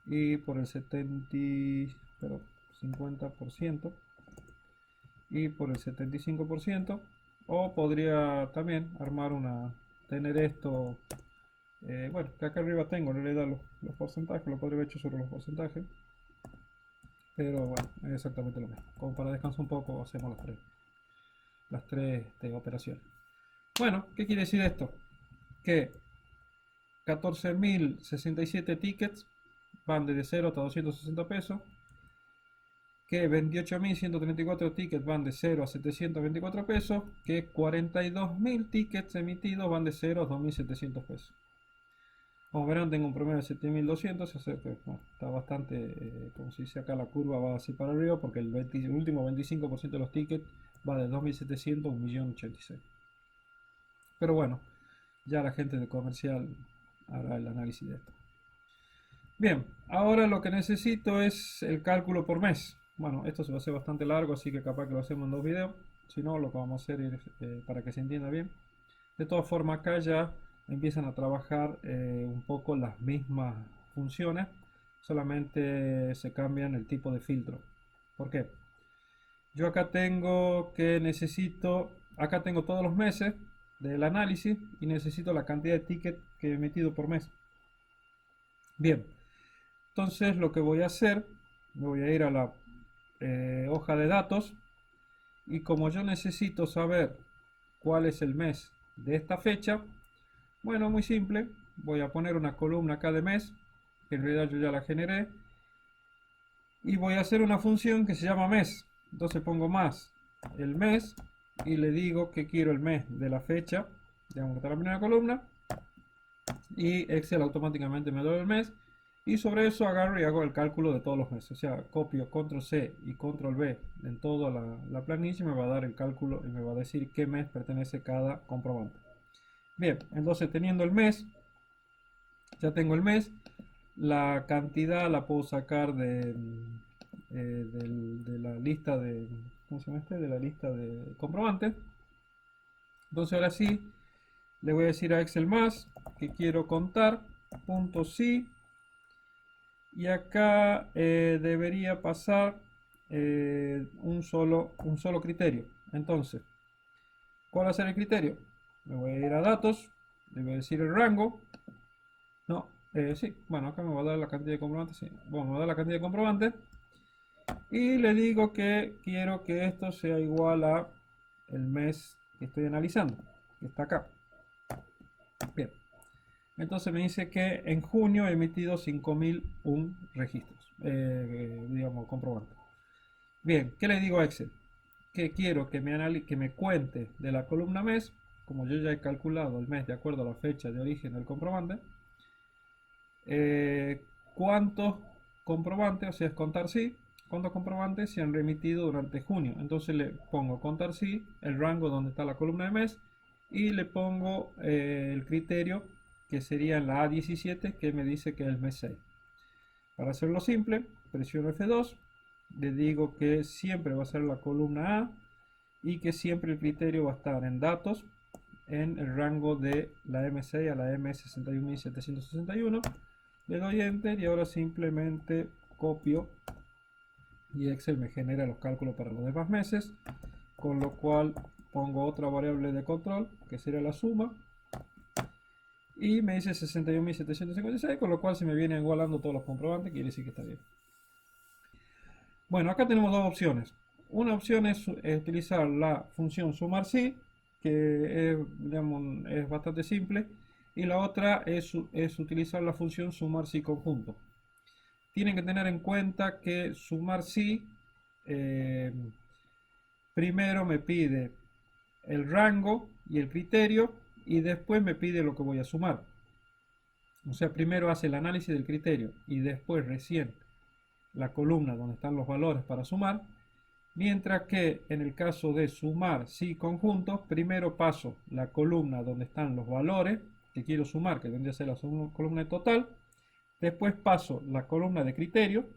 y por el 50% y por el 75%, o podría también tener esto, bueno, que acá arriba tengo en realidad los porcentajes, lo podría haber hecho sobre los porcentajes, pero bueno, es exactamente lo mismo. Como para descansar un poco, hacemos las tres operaciones. Bueno, ¿qué quiere decir esto? Que 14.067 tickets van desde 0 hasta 260 pesos, que 28.134 tickets van de 0 a 724 pesos, que 42.000 tickets emitidos van de 0 a 2.700 pesos. Como verán, tengo un promedio de 7.200, bueno, está bastante, como se dice acá, la curva va así para arriba, porque el último 25% de los tickets va de 2.700 a 1.086. Pero bueno, ya la gente de comercial hará el análisis de esto. Bien, ahora lo que necesito es el cálculo por mes. Bueno, esto se va a hacer bastante largo, así que capaz que lo hacemos en dos videos. Si no, lo que vamos a hacer es para que se entienda bien. De todas formas, acá ya empiezan a trabajar un poco las mismas funciones, solamente se cambian el tipo de filtro. ¿Por qué? Yo acá acá tengo todos los meses del análisis y necesito la cantidad de tickets que he emitido por mes. Bien, entonces lo que voy a hacer, me voy a ir a la hoja de datos y como yo necesito saber cuál es el mes de esta fecha, bueno, muy simple, voy a poner una columna acá de mes, que en realidad yo ya la generé, y voy a hacer una función que se llama mes. Entonces pongo más el mes y le digo que quiero el mes de la fecha, digamos que está la primera columna, y Excel automáticamente me da el mes. Y sobre eso agarro y hago el cálculo de todos los meses. O sea, copio control C y control V en toda la planilla y me va a dar el cálculo y me va a decir qué mes pertenece cada comprobante. Bien, entonces teniendo el mes, ya tengo el mes. La cantidad la puedo sacar de la lista ¿cómo se llama este? De la lista de comprobantes. Entonces ahora sí, le voy a decir a Excel más que quiero contar, punto sí, y acá debería pasar un solo criterio. Entonces, ¿cuál va a ser el criterio? Me voy a ir a datos, le voy a decir el rango. No, sí, bueno, acá me va a dar la cantidad de comprobantes. Sí. Bueno, me va a dar la cantidad de comprobantes. Y le digo que quiero que esto sea igual a el mes que estoy analizando, que está acá. Bien. Entonces me dice que en junio he emitido 5001 registros, digamos, comprobantes. Bien, ¿qué le digo a Excel? Que quiero que me cuente de la columna mes, como yo ya he calculado el mes de acuerdo a la fecha de origen del comprobante, cuántos comprobantes, o sea, es contar sí, cuántos comprobantes se han remitido durante junio. Entonces le pongo contar sí, el rango donde está la columna de mes, y le pongo el criterio que sería en la A17, que me dice que es el mes 6. Para hacerlo simple, presiono F2, le digo que siempre va a ser la columna A y que siempre el criterio va a estar en datos en el rango de la M6 a la M61761. Le doy Enter y ahora simplemente copio y Excel me genera los cálculos para los demás meses, con lo cual pongo otra variable de control que sería la suma y me dice 61.756, con lo cual se me vienen igualando todos los comprobantes, quiere decir que está bien. Bueno, acá tenemos dos opciones. Una opción es utilizar la función sumar sí, que digamos, es bastante simple, y la otra es utilizar la función sumar sí conjunto. Tienen que tener en cuenta que sumar sí primero me pide el rango y el criterio y después me pide lo que voy a sumar. O sea, primero hace el análisis del criterio y después recién la columna donde están los valores para sumar. Mientras que en el caso de sumar sí conjuntos, primero paso la columna donde están los valores que quiero sumar, que tendría que ser la columna de total. Después paso la columna de criterio,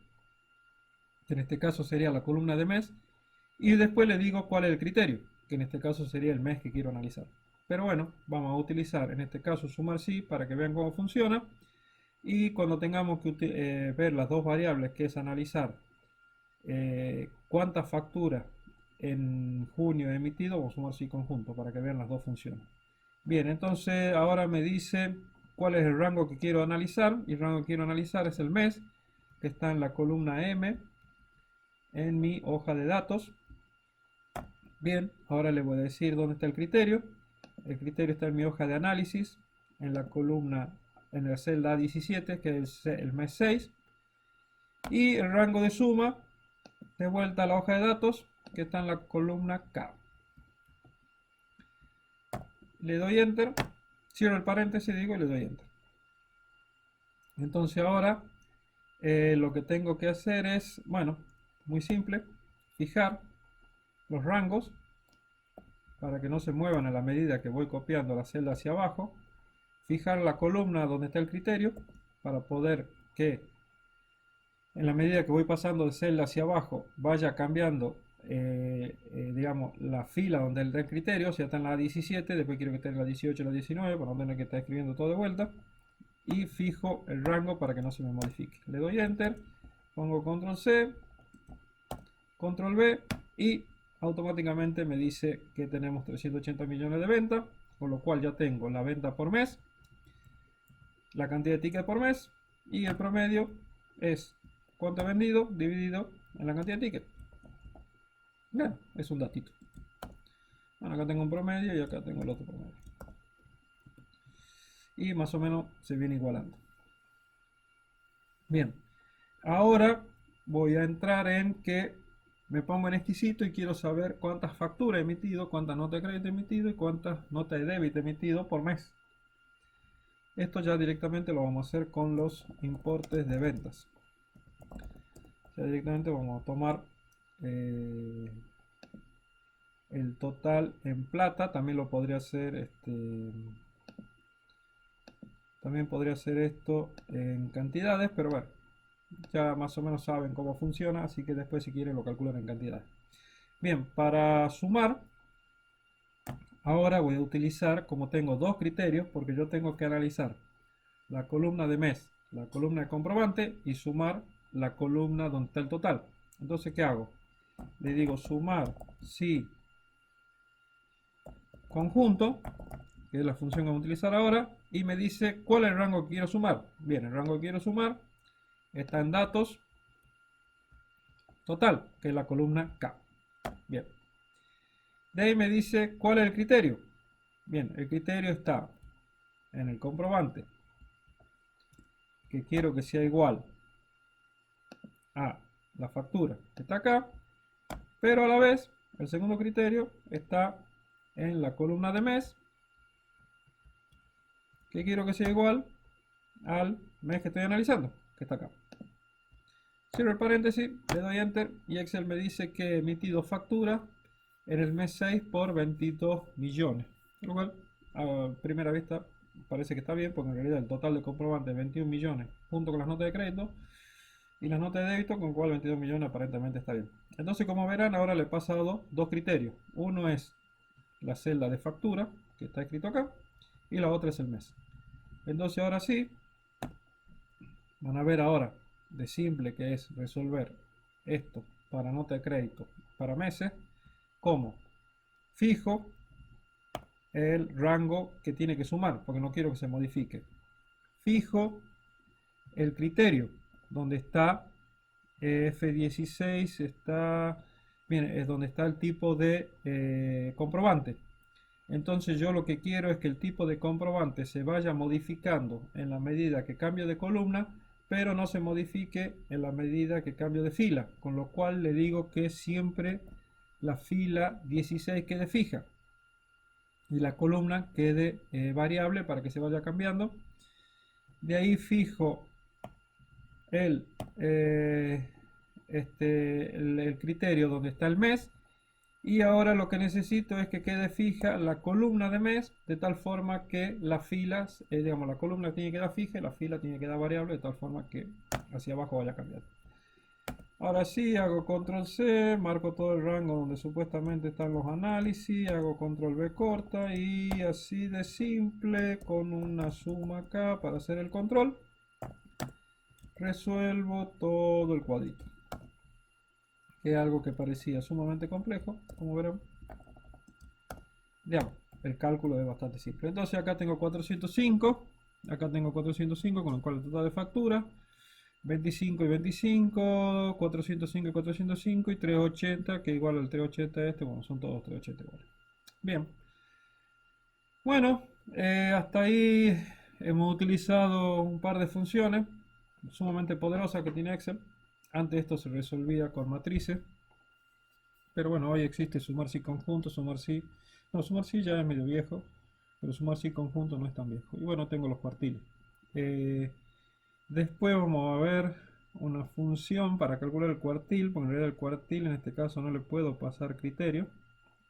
que en este caso sería la columna de mes. Y después le digo cuál es el criterio, que en este caso sería el mes que quiero analizar. Pero bueno, vamos a utilizar en este caso sumar sí para que vean cómo funciona. Y cuando tengamos que ver las dos variables, que es analizar cuántas facturas en junio he emitido, vamos a sumar sí conjunto para que vean las dos funciones. Bien, entonces ahora me dice cuál es el rango que quiero analizar. Y el rango que quiero analizar es el mes, que está en la columna M en mi hoja de datos. Bien, ahora le voy a decir dónde está el criterio. El criterio está en mi hoja de análisis, en la columna, en la celda A17, que es el mes 6. Y el rango de suma, de vuelta a la hoja de datos, que está en la columna K. Le doy Enter, cierro el paréntesis, digo, y le doy Enter. Entonces ahora lo que tengo que hacer es, bueno, muy simple, fijar los rangos para que no se muevan a la medida que voy copiando la celda hacia abajo, fijar la columna donde está el criterio para poder que en la medida que voy pasando de celda hacia abajo vaya cambiando digamos la fila donde está el criterio. Si está en la 17, después quiero que esté en la 18 o la 19 para no tener que estar escribiendo todo de vuelta, y fijo el rango para que no se me modifique. Le doy Enter, pongo Control C, Control V y automáticamente me dice que tenemos 380 millones de ventas, con lo cual ya tengo la venta por mes, la cantidad de tickets por mes y el promedio es cuánto he vendido dividido en la cantidad de tickets. Bueno, es un datito. Bueno, acá tengo un promedio y acá tengo el otro promedio. Y más o menos se viene igualando. Bien, ahora voy a entrar en que me pongo en exquisito y quiero saber cuántas facturas he emitido, cuántas notas de crédito he emitido y cuántas notas de débito he emitido por mes. Esto ya directamente lo vamos a hacer con los importes de ventas. Ya directamente vamos a tomar el total en plata. También lo podría hacer también podría hacer esto en cantidades, pero bueno, ya más o menos saben cómo funciona, así que después si quieren lo calculan en cantidades. Bien, para sumar, ahora voy a utilizar, como tengo dos criterios, porque yo tengo que analizar la columna de mes, la columna de comprobante y sumar la columna donde está el total. Entonces, ¿qué hago? Le digo sumar si conjunto, que es la función que vamos a utilizar ahora, y me dice cuál es el rango que quiero sumar. Bien, el rango que quiero sumar está en datos total, que es la columna K. Bien. De ahí me dice cuál es el criterio. Bien, el criterio está en el comprobante, que quiero que sea igual a la factura que está acá, pero a la vez el segundo criterio está en la columna de mes, que quiero que sea igual al mes que estoy analizando, que está acá. Cierro el paréntesis, le doy enter y Excel me dice que he emitido factura en el mes 6 por 22 millones. Lo cual a primera vista parece que está bien, porque en realidad el total de comprobante es 21 millones junto con las notas de crédito y las notas de débito, con lo cual 22 millones aparentemente está bien. Entonces, como verán, ahora le he pasado dos criterios. Uno es la celda de factura, que está escrito acá, y la otra es el mes. Entonces, ahora sí, van a ver ahora de simple que es resolver esto para nota de crédito para meses, como fijo el rango que tiene que sumar, porque no quiero que se modifique. Fijo el criterio, donde está F16, está, bien, es donde está el tipo de comprobante. Entonces yo lo que quiero es que el tipo de comprobante se vaya modificando en la medida que cambio de columna, pero no se modifique en la medida que cambio de fila, con lo cual le digo que siempre la fila 16 quede fija y la columna quede variable para que se vaya cambiando. De ahí fijo el, el criterio donde está el mes, y ahora lo que necesito es que quede fija la columna de mes, de tal forma que las filas, digamos, la columna tiene que quedar fija y la fila tiene que quedar variable, de tal forma que hacia abajo vaya a cambiar. Ahora sí, hago control C, marco todo el rango donde supuestamente están los análisis, hago control V corta y así de simple, con una suma acá para hacer el control, resuelvo todo el cuadrito, que es algo que parecía sumamente complejo, como verán. Digamos, el cálculo es bastante simple. Entonces acá tengo 405, acá tengo 405, con lo cual el total de factura 25 y 25, 405 y 405 y 380, que igual al 380 este, bueno, son todos 380 iguales. Bien, bueno, hasta ahí hemos utilizado un par de funciones sumamente poderosas que tiene Excel. Antes esto se resolvía con matrices, pero bueno, hoy existe sumar si conjunto, sumar si... No, sumar si ya es medio viejo, pero sumar si conjunto no es tan viejo. Y bueno, tengo los cuartiles. Después vamos a ver una función para calcular el cuartil, porque en realidad el cuartil en este caso no le puedo pasar criterio.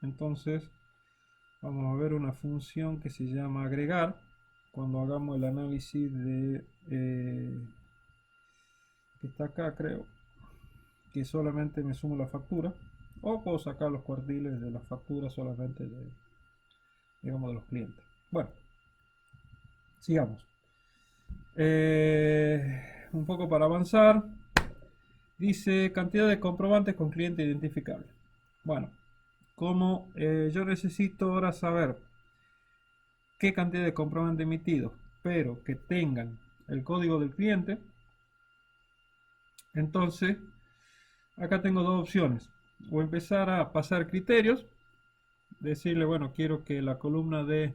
Entonces vamos a ver una función que se llama agregar, cuando hagamos el análisis de... que está acá creo, que solamente me sumo la factura. O puedo sacar los cuartiles de la factura solamente de, digamos, de los clientes. Bueno, sigamos. Un poco para avanzar. Dice cantidad de comprobantes con cliente identificable. Bueno, como yo necesito ahora saber qué cantidad de comprobantes emitidos, pero que tengan el código del cliente, entonces acá tengo dos opciones. O empezar a pasar criterios, decirle, bueno, quiero que la columna de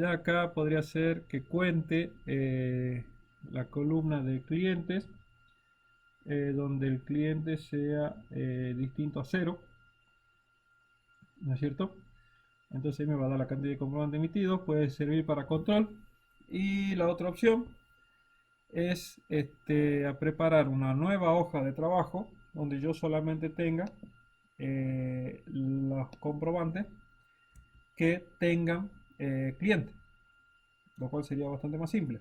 acá podría ser que cuente la columna de clientes, donde el cliente sea distinto a 0, ¿no es cierto? Entonces me va a dar la cantidad de comprobantes emitidos, puede servir para control. Y la otra opción es a preparar una nueva hoja de trabajo donde yo solamente tenga los comprobantes que tengan cliente, lo cual sería bastante más simple.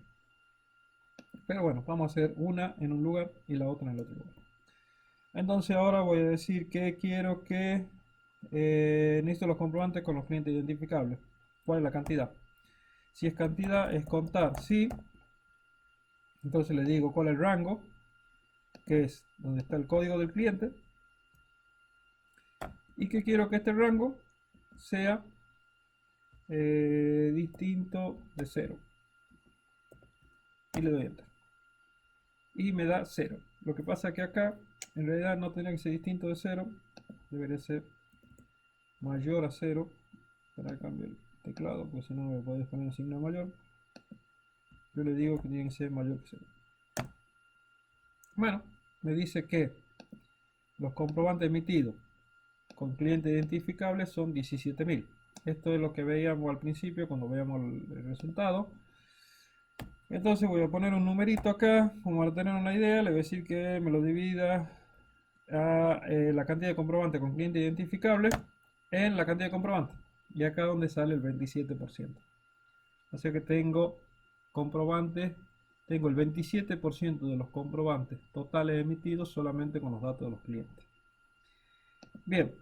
Pero bueno, vamos a hacer una en un lugar y la otra en el otro lugar. Entonces ahora voy a decir que quiero que necesito los comprobantes con los clientes identificables. ¿Cuál es la cantidad? Si es cantidad, es contar, sí. Entonces le digo cuál es el rango, que es donde está el código del cliente. Y que quiero que este rango sea distinto de 0. Y le doy enter. Y me da 0. Lo que pasa es que acá, en realidad no tendría que ser distinto de 0. Debería ser mayor a 0. Para cambiar el teclado, porque si no me podés poner el signo mayor. Yo le digo que tiene que ser mayor que 0. Bueno, me dice que los comprobantes emitidos con cliente identificable son 17.000. Esto es lo que veíamos al principio cuando veíamos el resultado. Entonces voy a poner un numerito acá, como para tener una idea. Le voy a decir que me lo divida a la cantidad de comprobantes con cliente identificable en la cantidad de comprobantes. Y acá donde sale el 27%. O sea que tengo comprobantes, tengo el 27% de los comprobantes totales emitidos solamente con los datos de los clientes. Bien,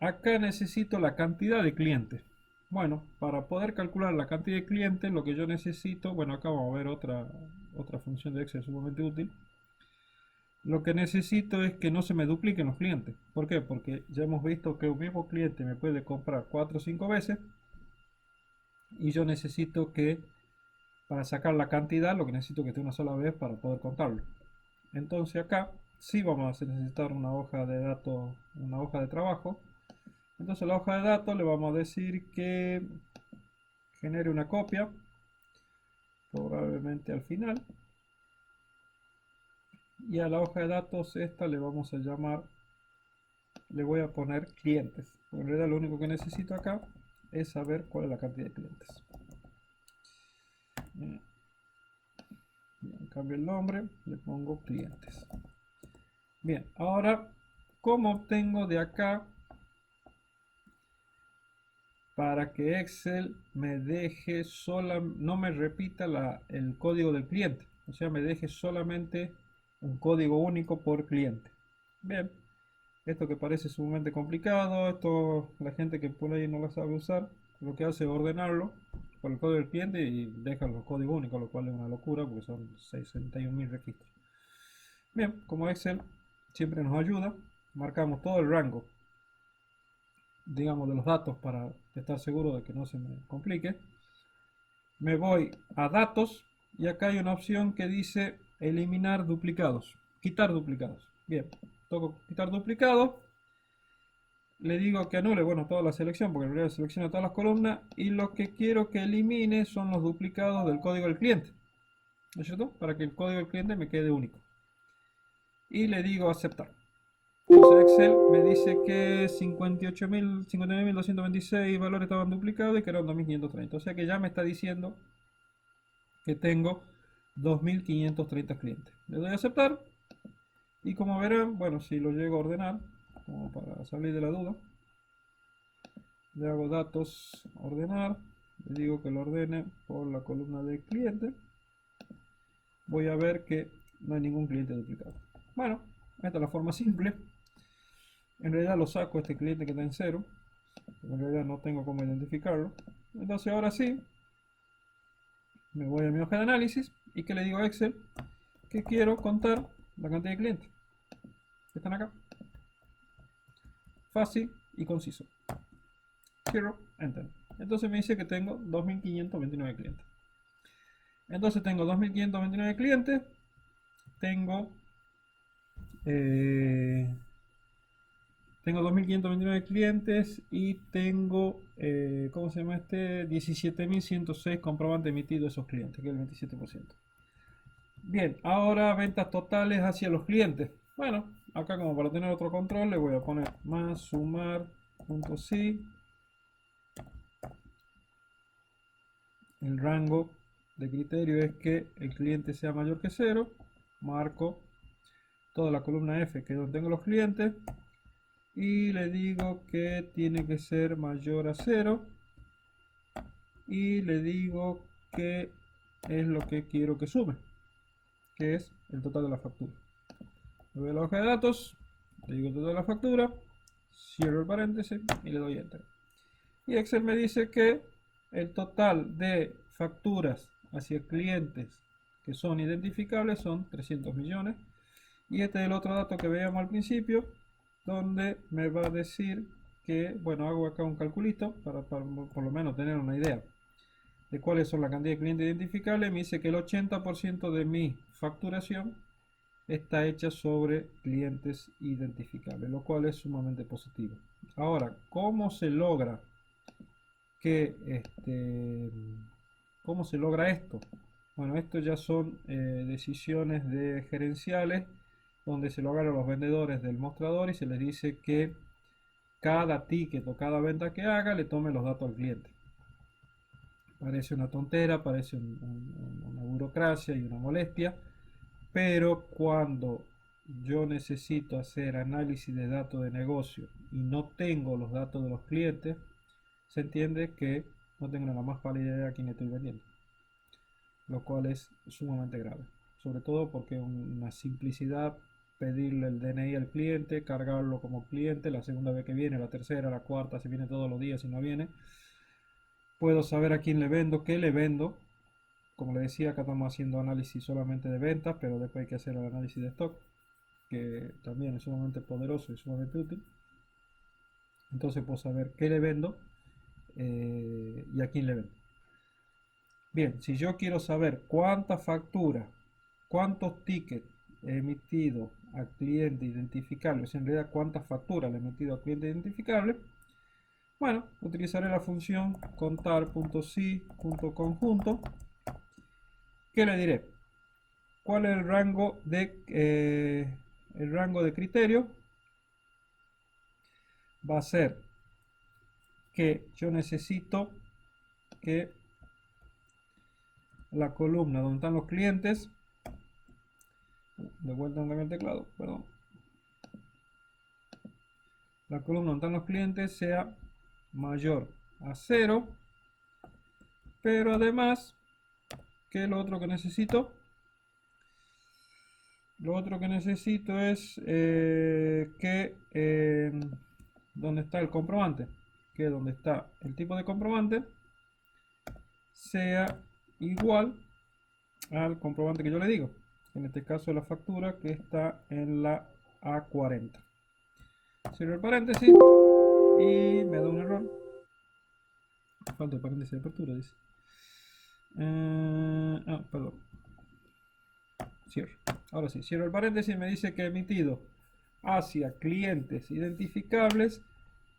acá necesito la cantidad de clientes. Bueno, para poder calcular la cantidad de clientes, lo que yo necesito, bueno, acá vamos a ver otra función de Excel sumamente útil. Lo que necesito es que no se me dupliquen los clientes. ¿Por qué? Porque ya hemos visto que un mismo cliente me puede comprar 4 o 5 veces y yo necesito que, para sacar la cantidad, lo que necesito que esté una sola vez para poder contarlo. Entonces acá sí vamos a necesitar una hoja de datos, una hoja de trabajo. Entonces la hoja de datos le vamos a decir que genere una copia, probablemente al final. Y a la hoja de datos esta le vamos a llamar, le voy a poner clientes. En realidad lo único que necesito acá es saber cuál es la cantidad de clientes. Bien, cambio el nombre, le pongo clientes. Bien, ahora, ¿cómo obtengo de acá para que Excel me deje no me repita el código del cliente? O sea, me deje solamente un código único por cliente. Bien, esto que parece sumamente complicado, esto la gente que por ahí no lo sabe usar, lo que hace es ordenarlo por el código del cliente y deja los códigos únicos, lo cual es una locura porque son 61.000 registros. Bien, como Excel siempre nos ayuda, marcamos todo el rango, digamos, de los datos para estar seguro de que no se me complique. Me voy a datos y acá hay una opción que dice eliminar duplicados, quitar duplicados. Bien, toco quitar duplicados, le digo que anule, bueno, toda la selección, porque en realidad selecciona todas las columnas, y lo que quiero que elimine son los duplicados del código del cliente, ¿no es cierto? Para que el código del cliente me quede único. Y le digo aceptar. Entonces Excel me dice que 59.226 valores estaban duplicados y que eran 2.530. O sea que ya me está diciendo que tengo 2.530 clientes. Le doy a aceptar. Y como verán, bueno, si lo llego a ordenar, como para salir de la duda, le hago datos, ordenar, le digo que lo ordene por la columna de cliente. Voy a ver que no hay ningún cliente duplicado. Bueno, esta es la forma simple. En realidad lo saco este cliente que está en 0. En realidad no tengo cómo identificarlo. Entonces ahora sí, me voy a mi hoja de análisis y que le digo a Excel que quiero contar la cantidad de clientes que están acá. Fácil y conciso. Cierro, enter. Entonces me dice que tengo 2.529 clientes. Entonces tengo 2.529 clientes. Tengo 2.529 clientes y tengo, ¿cómo se llama este? 17.106 comprobantes emitidos de esos clientes, que es el 27%. Bien, ahora ventas totales hacia los clientes. Bueno, acá como para tener otro control le voy a poner más sumar punto sí. El rango de criterio es que el cliente sea mayor que 0. Marco toda la columna F, que es donde tengo los clientes. Y le digo que tiene que ser mayor a 0. Y le digo que es lo que quiero que sume, que es el total de la factura. Le voy a la hoja de datos, le digo el total de la factura, cierro el paréntesis y le doy enter. Y Excel me dice que el total de facturas hacia clientes que son identificables son 300 millones. Y este es el otro dato que veíamos al principio, donde me va a decir que, bueno, hago acá un calculito para por lo menos tener una idea de cuáles son la cantidad de clientes identificables. Me dice que el 80% de mi facturación está hecha sobre clientes identificables, lo cual es sumamente positivo. Ahora, ¿cómo se logra cómo se logra esto? Bueno, esto ya son decisiones de gerenciales donde se lo agarran a los vendedores del mostrador y se les dice que cada ticket o cada venta que haga le tome los datos al cliente. Parece una tontera, parece una burocracia y una molestia, pero cuando yo necesito hacer análisis de datos de negocio y no tengo los datos de los clientes, se entiende que no tengo la más pálida idea a quién estoy vendiendo, lo cual es sumamente grave, sobre todo porque una simplicidad pedirle el DNI al cliente, cargarlo como cliente, la segunda vez que viene, la tercera, la cuarta, si viene todos los días, si no viene, puedo saber a quién le vendo, qué le vendo. Como le decía, acá estamos haciendo análisis solamente de ventas, pero después hay que hacer el análisis de stock, que también es sumamente poderoso y sumamente útil. Entonces puedo saber qué le vendo y a quién le vendo. Bien, si yo quiero saber cuánta factura, cuántos tickets he emitido a cliente identificable, en realidad cuántas facturas le he emitido a cliente identificable, bueno, utilizaré la función contar.si.conjunto, que le diré cuál es el rango de criterio. Va a ser que yo necesito que la columna donde están los clientes, de vuelta en el teclado, perdón, la columna donde están los clientes sea mayor a 0, pero además que lo otro que necesito es que donde está el comprobante, que donde está el tipo de comprobante sea igual al comprobante que yo le digo, en este caso la factura que está en la A40. Cierro el paréntesis y me da un error. Falta el paréntesis de apertura, dice. Perdón. Cierro. Ahora sí, cierro el paréntesis y me dice que he emitido hacia clientes identificables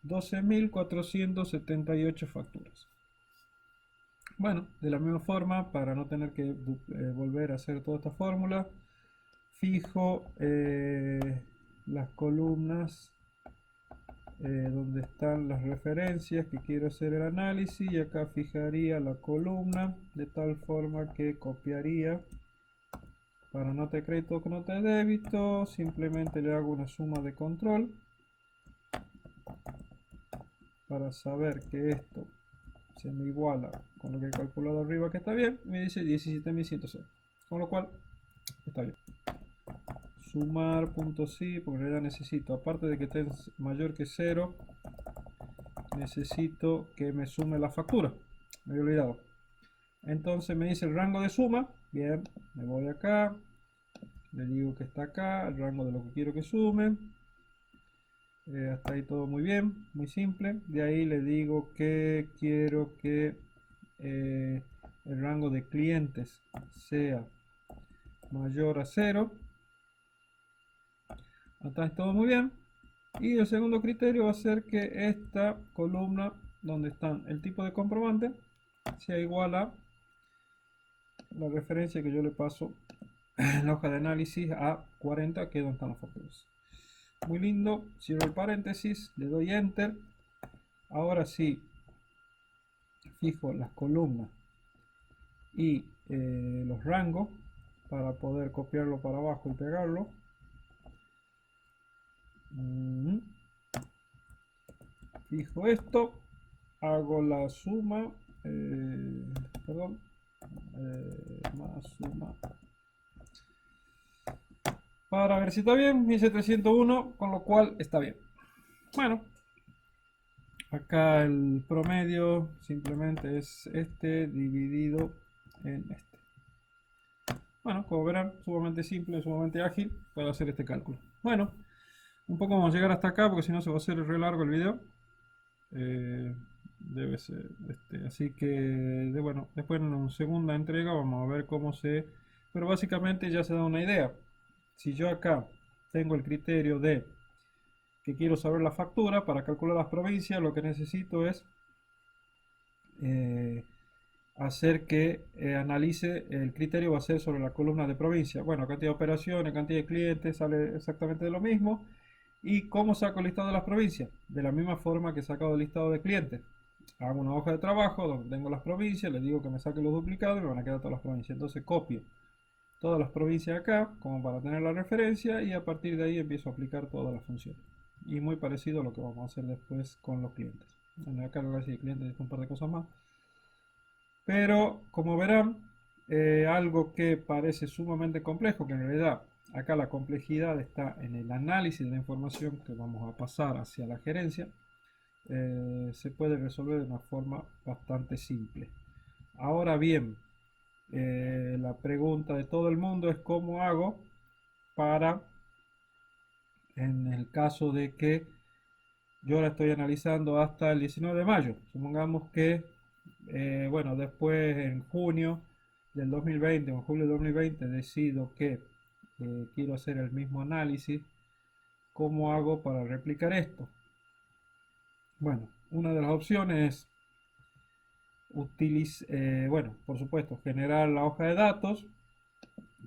12.478 facturas. Bueno, de la misma forma, para no tener que volver a hacer toda esta fórmula, fijo las columnas donde están las referencias que quiero hacer el análisis, y acá fijaría la columna de tal forma que copiaría para nota de crédito con nota de débito, simplemente le hago una suma de control para saber que esto se me iguala con lo que he calculado arriba, que está bien. Me dice 17.106, con lo cual está bien. Sumar.si, porque en realidad necesito, aparte de que esté mayor que 0, necesito que me sume la factura, me había olvidado. Entonces me dice el rango de suma. Bien, me voy acá, le digo que está acá, el rango de lo que quiero que sume. Hasta ahí todo muy bien, muy simple. De ahí le digo que quiero que el rango de clientes sea mayor a 0. Hasta ahí todo muy bien. Y el segundo criterio va a ser que esta columna donde están el tipo de comprobante sea igual a la referencia que yo le paso en la hoja de análisis a 40, que es donde están las facturas. Muy lindo, cierro el paréntesis, le doy enter. Ahora sí, fijo las columnas y los rangos para poder copiarlo para abajo y pegarlo. Fijo esto, hago la suma, más suma, para ver si está bien. 1301, con lo cual está bien. Bueno, acá el promedio simplemente es este dividido en este. Bueno, como verán, sumamente simple, sumamente ágil para hacer este cálculo. Bueno, un poco vamos a llegar hasta acá porque si no se va a hacer re largo el video. Debe ser así que bueno, después en una segunda entrega vamos a ver cómo se, pero básicamente ya se da una idea. Si yo acá tengo el criterio de que quiero saber la factura para calcular las provincias, lo que necesito es eh, hacer que analice, el criterio va a ser sobre la columna de provincia. Bueno, cantidad de operaciones, cantidad de clientes, sale exactamente de lo mismo. ¿Y cómo saco el listado de las provincias? De la misma forma que he sacado el listado de clientes. Hago una hoja de trabajo donde tengo las provincias, le digo que me saque los duplicados y me van a quedar todas las provincias. Entonces copio todas las provincias acá, como para tener la referencia, y a partir de ahí empiezo a aplicar todas las funciones. Y muy parecido a lo que vamos a hacer después con los clientes. En acá el análisis de clientes es un par de cosas más. Pero como verán, algo que parece sumamente complejo, que en realidad acá la complejidad está en el análisis de la información que vamos a pasar hacia la gerencia, se puede resolver de una forma bastante simple. Ahora bien, la pregunta de todo el mundo es cómo hago para, en el caso de que yo la estoy analizando hasta el 19 de mayo, supongamos que, bueno, después en junio del 2020 o en julio del 2020 decido que quiero hacer el mismo análisis, ¿cómo hago para replicar esto? Bueno, una de las opciones es, bueno, por supuesto, generar la hoja de datos.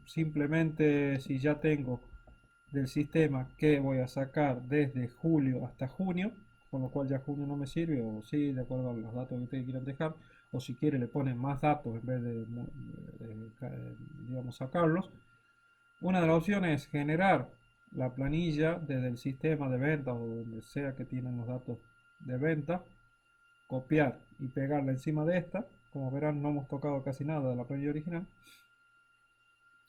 Simplemente si ya tengo del sistema que voy a sacar desde julio hasta junio, con lo cual ya junio no me sirve, o sí, de acuerdo a los datos que ustedes quieran dejar, o si quiere le ponen más datos en vez digamos, sacarlos. Una de las opciones es generar la planilla desde el sistema de venta o donde sea que tienen los datos de venta, copiar y pegarla encima de esta. Como verán, no hemos tocado casi nada de la planilla original.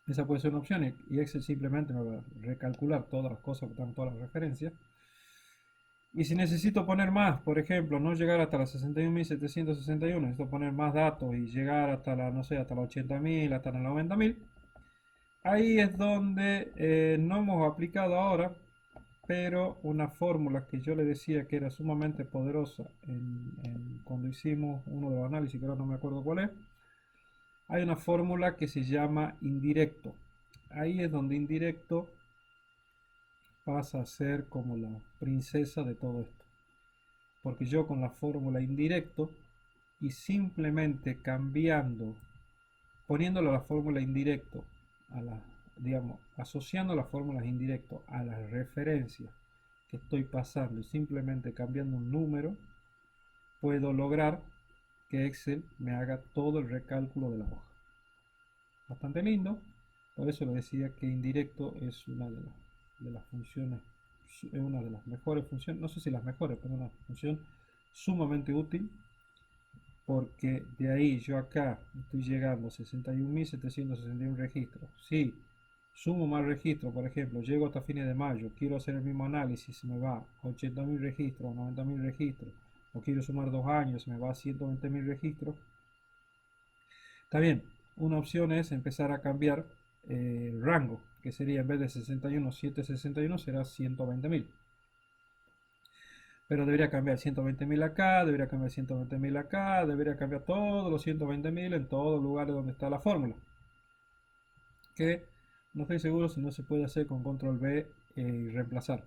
Esa puede ser una opción y Excel simplemente me va a recalcular todas las cosas que están, todas las referencias. Y si necesito poner más, por ejemplo, no llegar hasta la 61.761, necesito poner más datos y llegar hasta la, no sé, hasta la 80.000, hasta la 90.000. Ahí es donde no hemos aplicado ahora, pero una fórmula que yo le decía que era sumamente poderosa cuando hicimos uno de los análisis, que ahora no me acuerdo cuál es. Hay una fórmula que se llama indirecto. Ahí es donde indirecto pasa a ser como la princesa de todo esto. Porque yo con la fórmula indirecto y simplemente cambiando, poniéndole la fórmula indirecto a la, digamos, asociando las fórmulas indirecto a las referencias que estoy pasando y simplemente cambiando un número, puedo lograr que Excel me haga todo el recálculo de la hoja. Bastante lindo, por eso le decía que indirecto es una de las funciones, es una de las mejores funciones, no sé si las mejores, pero una función sumamente útil, porque de ahí yo acá estoy llegando a 61.761 registros. Si sumo más registros, por ejemplo, llego hasta fines de mayo, quiero hacer el mismo análisis, se me va a 80.000 registros, 90.000 registros, o quiero sumar 2 años, se me va a 120.000 registros. Está bien, una opción es empezar a cambiar el rango, que sería en vez de 61.761 será 120.000. Pero debería cambiar 120.000 acá, debería cambiar 120.000 acá, debería cambiar todos los 120.000 en todos los lugares donde está la fórmula. Que no estoy seguro si no se puede hacer con control B y reemplazar.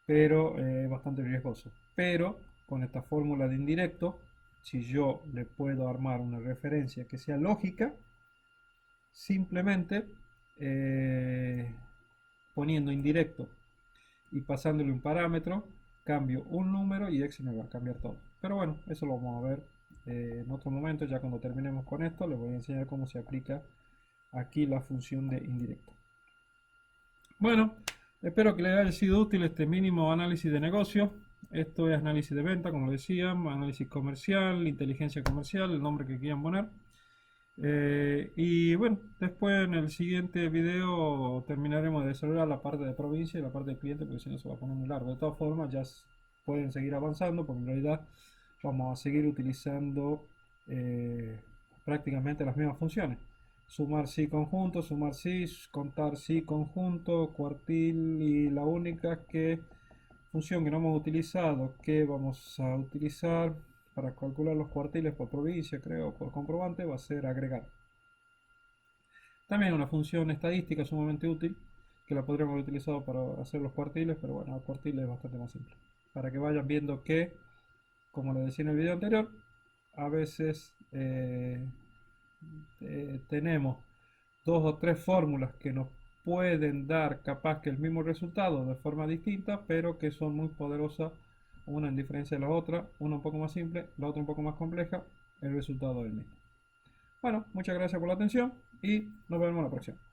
Pero es bastante riesgoso. Pero con esta fórmula de indirecto, si yo le puedo armar una referencia que sea lógica, simplemente poniendo indirecto y pasándole un parámetro, cambio un número y Excel me va a cambiar todo. Pero bueno, eso lo vamos a ver en otro momento. Ya cuando terminemos con esto, les voy a enseñar cómo se aplica aquí la función de indirecto. Bueno, espero que les haya sido útil este mínimo análisis de negocio. Esto es análisis de venta, como decía, análisis comercial, inteligencia comercial, el nombre que quieran poner. Y bueno, después en el siguiente video terminaremos de desarrollar la parte de provincia y la parte de cliente, porque si no se va a poner muy largo. De todas formas, pueden seguir avanzando, porque en realidad vamos a seguir utilizando eh, prácticamente las mismas funciones. Sumar sí conjunto, sumar sí, contar sí conjunto, cuartil, y la única función que no hemos utilizado, que vamos a utilizar para calcular los cuartiles por provincia, creo, por comprobante, va a ser agregar. También una función estadística sumamente útil, que la podríamos haber utilizado para hacer los cuartiles, pero bueno, el cuartil es bastante más simple. Para que vayan viendo que, como les decía en el video anterior, a veces tenemos dos o tres fórmulas que nos pueden dar capaz que el mismo resultado de forma distinta, pero que son muy poderosas, una en diferencia de la otra, una un poco más simple, la otra un poco más compleja, el resultado es el mismo. Bueno, muchas gracias por la atención y nos vemos la próxima.